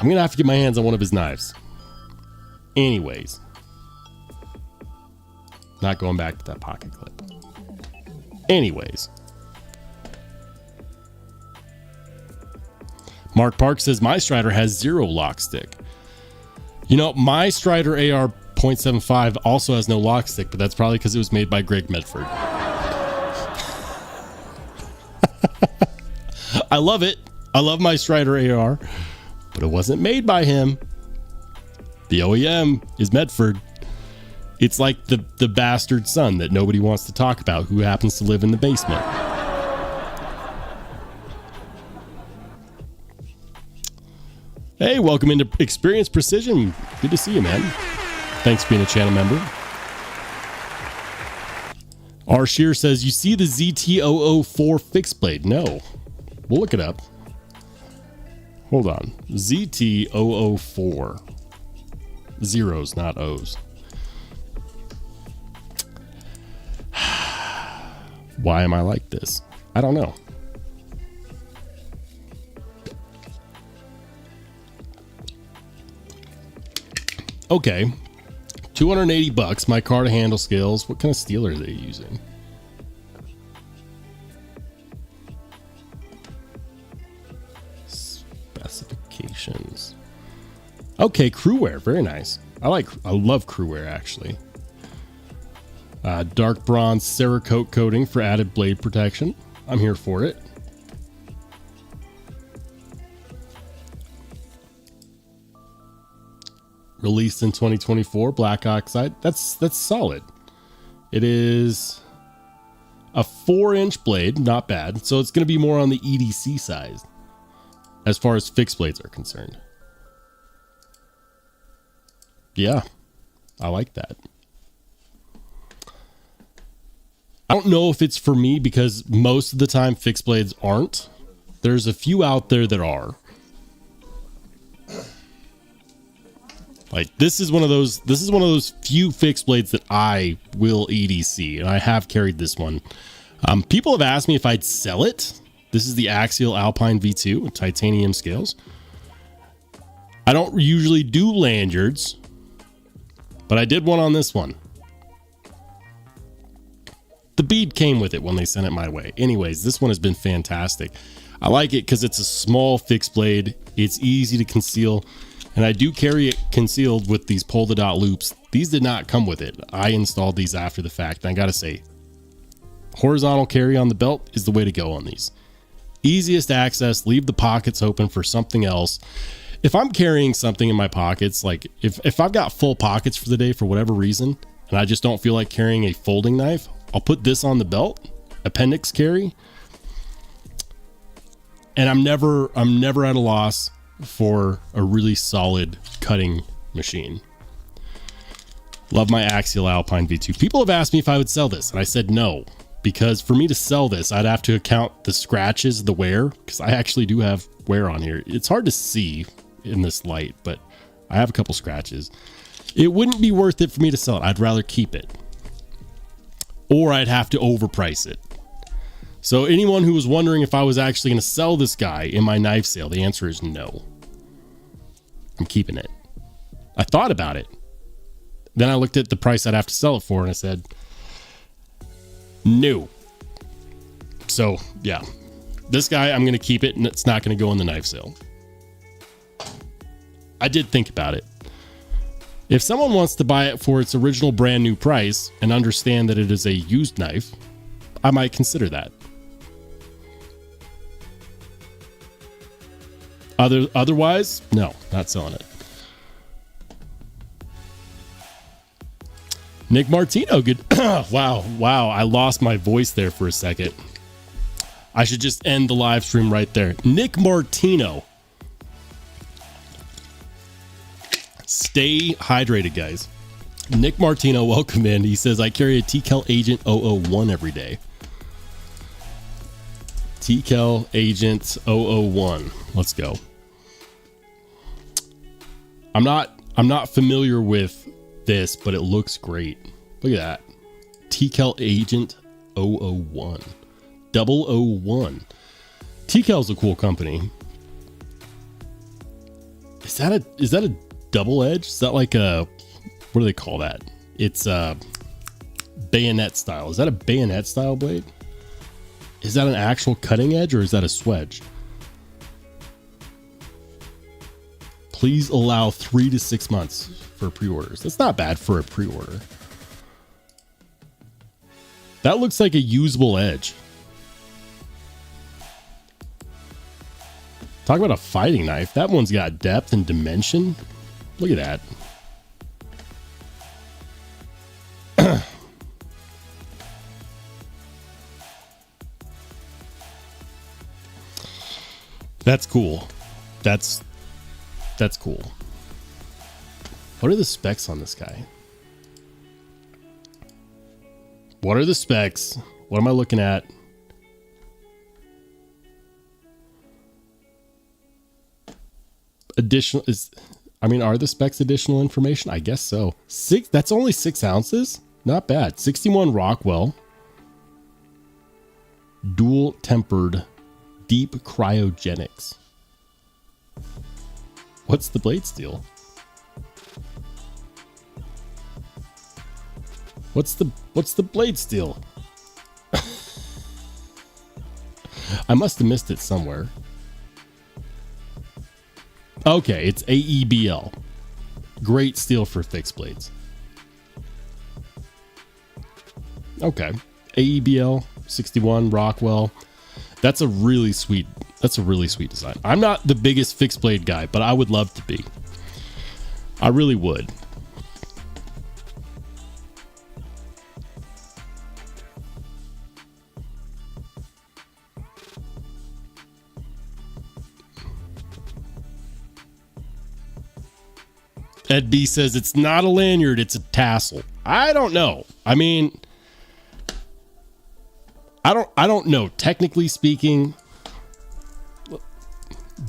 going to have to get my hands on one of his knives. Anyways. Not going back to that pocket clip. Anyways. Mark Park says, my Strider has 0 lock stick. You know, my Strider AR .75 also has no lock stick, but that's probably because it was made by Greg Medford. I love it. I love my Strider AR, but it wasn't made by him. The OEM is Medford. It's like the bastard son that nobody wants to talk about who happens to live in the basement. Hey, welcome into Experience Precision. Good to see you, man. Thanks for being a channel member. R. Shear says, you see the ZT004 fixed blade? No. We'll look it up. Hold on. ZT004. Zeros, not O's. Why am I like this? I don't know. Okay. $280. My car to handle scales. What kind of steel are they using? Specifications. Okay, crewwear. Very nice. I love crewwear actually. Dark bronze Cerakote coating for added blade protection. I'm here for it. Released in 2024, black oxide. That's solid. It is a 4-inch blade, not bad. So it's going to be more on the EDC size as far as fixed blades are concerned. Yeah, I like that. I don't know if it's for me because most of the time fixed blades aren't. There's a few out there that are. Like this is one of those few fixed blades that I will EDC, and I have carried this one. People have asked me if I'd sell it. This is the Axial Alpine V2 with titanium scales. I don't usually do lanyards, but I did one on this one. The bead came with it when they sent it my way. Anyways, this one has been fantastic. I like it because it's a small fixed blade. It's easy to conceal, and I do carry it concealed with these polka dot loops. These did not come with it. I installed these after the fact, and I gotta say, horizontal carry on the belt is the way to go on these. Easiest access, leave the pockets open for something else. If I'm carrying something in my pockets, like if I've got full pockets for the day for whatever reason, and I just don't feel like carrying a folding knife, I'll put this on the belt, appendix carry, and I'm never at a loss for a really solid cutting machine. Love my Axial Alpine V2. People have asked me if I would sell this, and I said no, because for me to sell this, I'd have to account the scratches, the wear, because I actually do have wear on here. It's hard to see in this light, but I have a couple scratches. It wouldn't be worth it for me to sell it. I'd rather keep it, or I'd have to overprice it. So anyone who was wondering if I was actually going to sell this guy in my knife sale, the answer is no. I'm keeping it. I thought about it. Then I looked at the price I'd have to sell it for, and I said, no. So yeah, this guy, I'm going to keep it, and it's not going to go in the knife sale. I did think about it. If someone wants to buy it for its original brand new price and understand that it is a used knife, I might consider that. Otherwise, no, not selling it. Nick Martino, good. Wow. I lost my voice there for a second. I should just end the live stream right there. Nick Martino. Stay hydrated, guys. Nick Martino, welcome in. He says, I carry a TCal Agent 001 every day. TCal Agent 001. Let's go. I'm not familiar with this, but it looks great. Look at that. TCal Agent 001. 001. TCal's a cool company. Is that a double edge? Is that like a, what do they call that? It's a bayonet style. Is that a bayonet style blade? Is that an actual cutting edge, or is that a swedge? Please allow 3 to 6 months for pre-orders. That's not bad for a pre-order. That looks like a usable edge. Talk about a fighting knife. That one's got depth and dimension. Look at that. That's cool. That's cool. What are the specs on this guy? What are the specs? What am I looking at? Additional is, I mean, are the specs additional information? I guess so. That's only 6 ounces. Not bad. 61 Rockwell. Dual tempered deep cryogenics. What's the blade steel? What's the blade steel? I must have missed it somewhere. Okay, it's AEBL. Great steel for fixed blades. Okay. AEBL 61 Rockwell. That's a really sweet design. I'm not the biggest fixed blade guy, but I would love to be. I really would. Ed B says it's not a lanyard, it's a tassel. I don't know. I mean, I don't know. Technically speaking,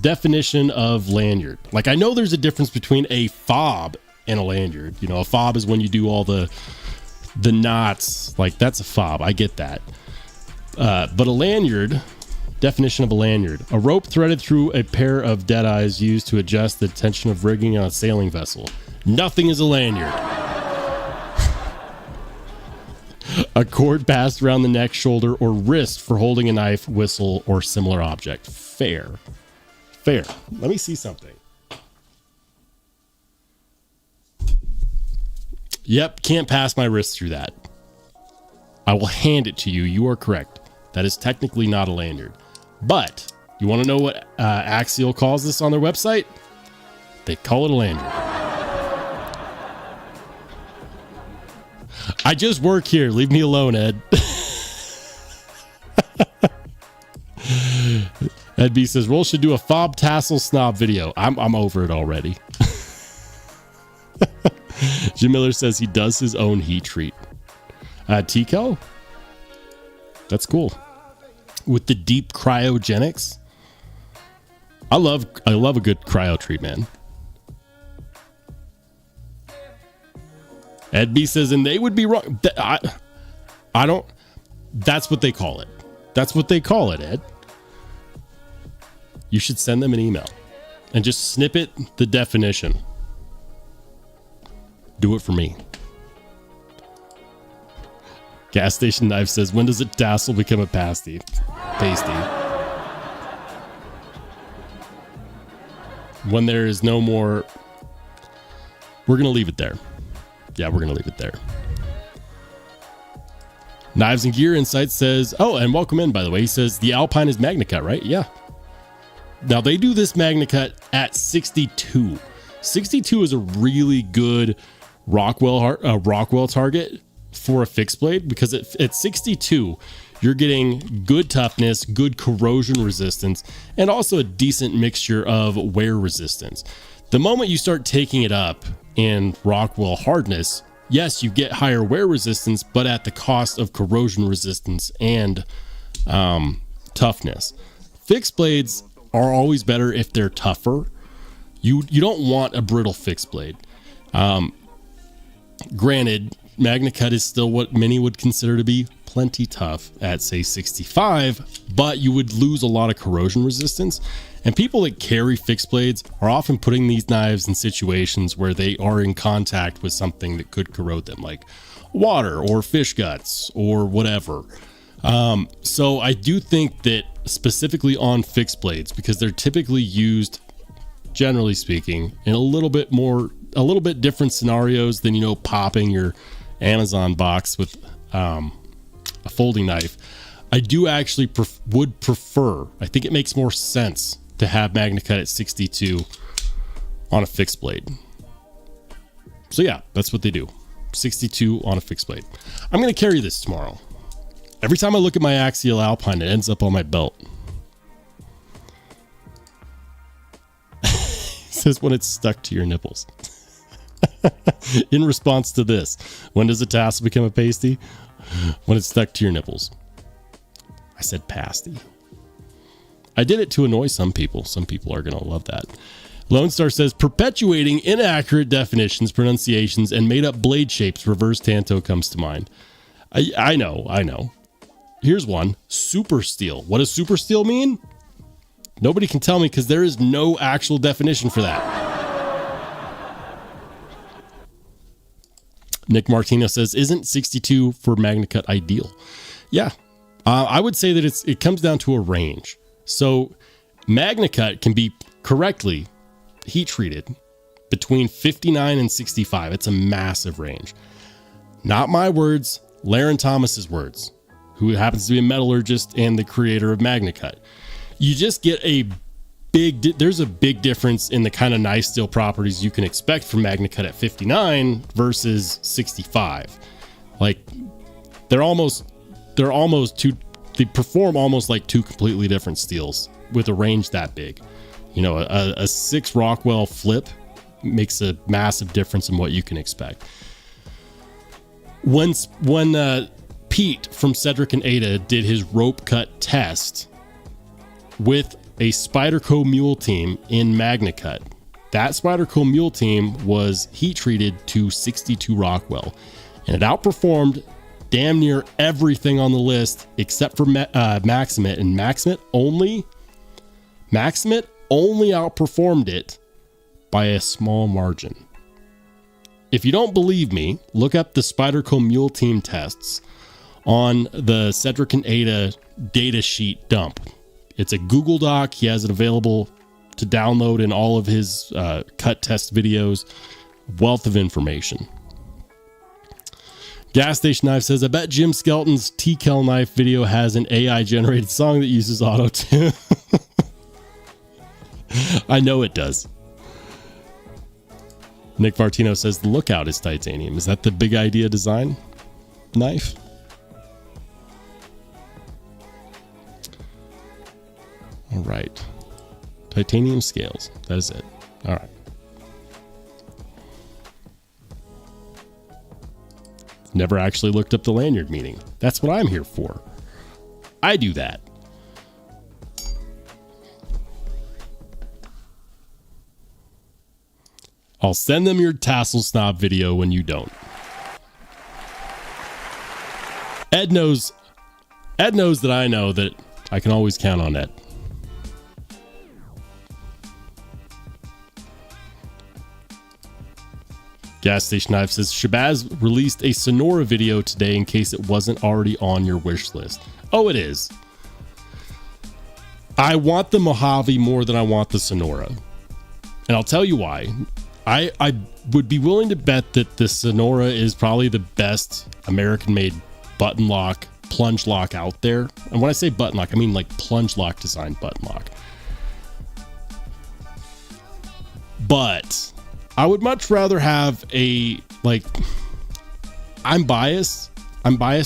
definition of lanyard. Like, I know there's a difference between a fob and a lanyard. You know, a fob is when you do all the knots. Like, that's a fob. I get that. But a lanyard, definition of a lanyard, a rope threaded through a pair of dead eyes used to adjust the tension of rigging on a sailing vessel. Nothing is a lanyard. A cord passed around the neck, shoulder, or wrist for holding a knife, whistle, or similar object. Fair. Let me see something. Yep, can't pass my wrist through that. I will hand it to you. You are correct. That is technically not a lanyard. But you want to know what Axial calls this on their website? They call it a lanyard. I just work here. Leave me alone, Ed. Ed B says, Roll should do a fob tassel snob video. I'm over it already. Jim Miller says he does his own heat treat. Tico? That's cool. With the deep cryogenics. I love a good cryo treat, man. Ed B says, and they would be wrong. I don't. That's what they call it. That's what they call it, Ed. You should send them an email and just snippet the definition. Do it for me. Gas Station Knife says, when does a tassel become a pasty? Pasty. When there is no more. We're going to leave it there. Yeah, we're going to leave it there. Knives and Gear Insight says, oh, and welcome in, by the way. He says, the Alpine is MagnaCut, right? Yeah. Now, they do this MagnaCut at 62. 62 is a really good Rockwell target for a fixed blade, because at 62, you're getting good toughness, good corrosion resistance, and also a decent mixture of wear resistance. The moment you start taking it up in Rockwell hardness, yes, you get higher wear resistance, but at the cost of corrosion resistance and toughness. Fixed blades are always better if they're tougher. You don't want a brittle fixed blade. Granted, MagnaCut is still what many would consider to be plenty tough at, say, 65, but you would lose a lot of corrosion resistance. And people that carry fixed blades are often putting these knives in situations where they are in contact with something that could corrode them, like water or fish guts or whatever. So I do think that specifically on fixed blades, because they're typically used, generally speaking, in a little bit different scenarios than, you know, popping your Amazon box with a folding knife. I do actually would prefer, I think it makes more sense to have MagnaCut at 62 on a fixed blade. So yeah, that's what they do. 62 on a fixed blade. I'm going to carry this tomorrow. Every time I look at my Axial Alpine, it ends up on my belt. It says when it's stuck to your nipples. In response to this, when does a tassel become a pasty? When it's stuck to your nipples. I said pasty. I did it to annoy some people. Some people are going to love that. Lone Star says, perpetuating inaccurate definitions, pronunciations, and made-up blade shapes, reverse tanto comes to mind. I know. Here's one. Super steel. What does super steel mean? Nobody can tell me, because there is no actual definition for that. Nick Martino says, isn't 62 for MagnaCut ideal? Yeah. I would say that it comes down to a range. So MagnaCut can be correctly heat treated between 59 and 65. It's a massive range. Not my words, Laren Thomas's words, who happens to be a metallurgist and the creator of MagnaCut. You just get there's a big difference in the kind of knife steel properties you can expect from MagnaCut at 59 versus 65. Like they perform almost like two completely different steels with a range that big. You know, a 6 Rockwell flip makes a massive difference in what you can expect. When Pete from Cedric and Ada did his rope cut test with a Spyderco mule team in MagnaCut, that Spyderco Mule Team was heat treated to 62 Rockwell, and it outperformed damn near everything on the list except for Maximate, and Maximate only outperformed it by a small margin. If you don't believe me, look up the Spyderco Mule Team tests on the Cedric and Ada data sheet dump. It's a Google Doc. He has it available to download in all of his cut test videos. Wealth of information. Gas Station Knife says, I bet Jim Skelton's T-Kel knife video has an AI generated song that uses auto-tune. I know it does. Nick Martino says, the Lookout is titanium. Is that the Big Idea design knife? All right. Titanium scales. That is it. All right. Never actually looked up the lanyard meaning. That's what I'm here for. I do that. I'll send them your tassel snob video when you don't. Ed knows that I know that I can always count on Ed. Gas Station Knife says, Shabazz released a Sonora video today in case it wasn't already on your wish list. Oh, it is. I want the Mojave more than I want the Sonora. And I'll tell you why. I would be willing to bet that the Sonora is probably the best American-made button lock, plunge lock out there. And when I say button lock, I mean like plunge lock designed button lock. But I would much rather have I'm biased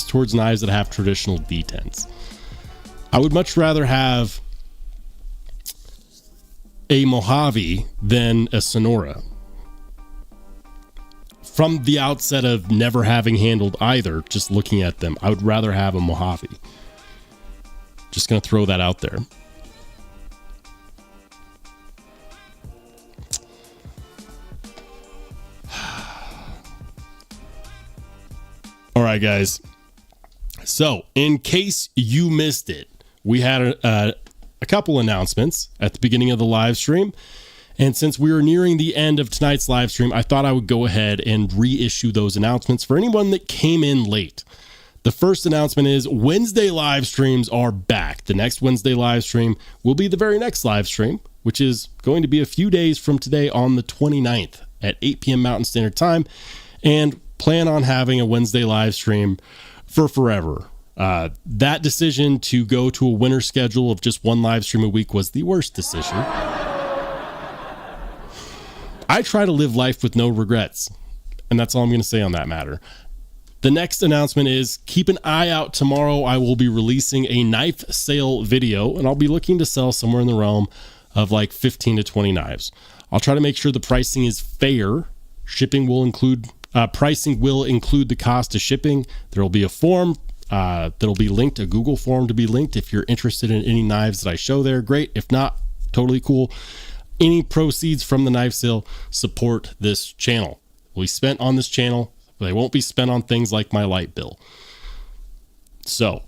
towards knives that have traditional detents. I would much rather have a Mojave than a Sonora. From the outset of never having handled either, just looking at them, I would rather have a Mojave. Just going to throw that out there. All right, guys. So, in case you missed it, we had a couple announcements at the beginning of the live stream. And since we are nearing the end of tonight's live stream, I thought I would go ahead and reissue those announcements for anyone that came in late. The first announcement is Wednesday live streams are back. The next Wednesday live stream will be the very next live stream, which is going to be a few days from today on the 29th at 8 p.m. Mountain Standard Time. And plan on having a Wednesday live stream for forever. That decision to go to a winter schedule of just one live stream a week was the worst decision. I try to live life with no regrets, and that's all I'm going to say on that matter. The next announcement is keep an eye out tomorrow. I will be releasing a knife sale video, and I'll be looking to sell somewhere in the realm of like 15 to 20 knives. I'll try to make sure the pricing is fair. Pricing will include the cost of shipping. There will be a form that'll be linked, a Google form to be linked. If you're interested in any knives that I show there, great. If not, totally cool. Any proceeds from the knife sale support this channel. Will be spent on this channel, but they won't be spent on things like my light bill. So,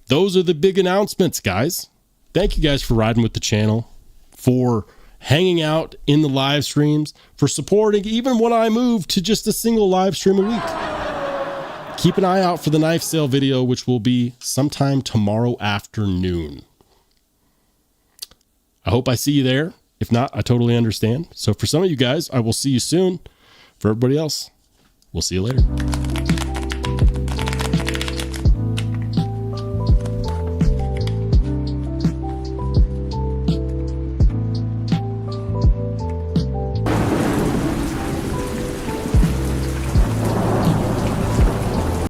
those are the big announcements, guys. Thank you guys for riding with the channel, for hanging out in the live streams, for supporting even when I move to just a single live stream a week. Keep an eye out for the knife sale video, which will be sometime tomorrow afternoon. I hope I see you there. If not, I totally understand. So for some of you guys, I will see you soon. For everybody else, we'll see you later.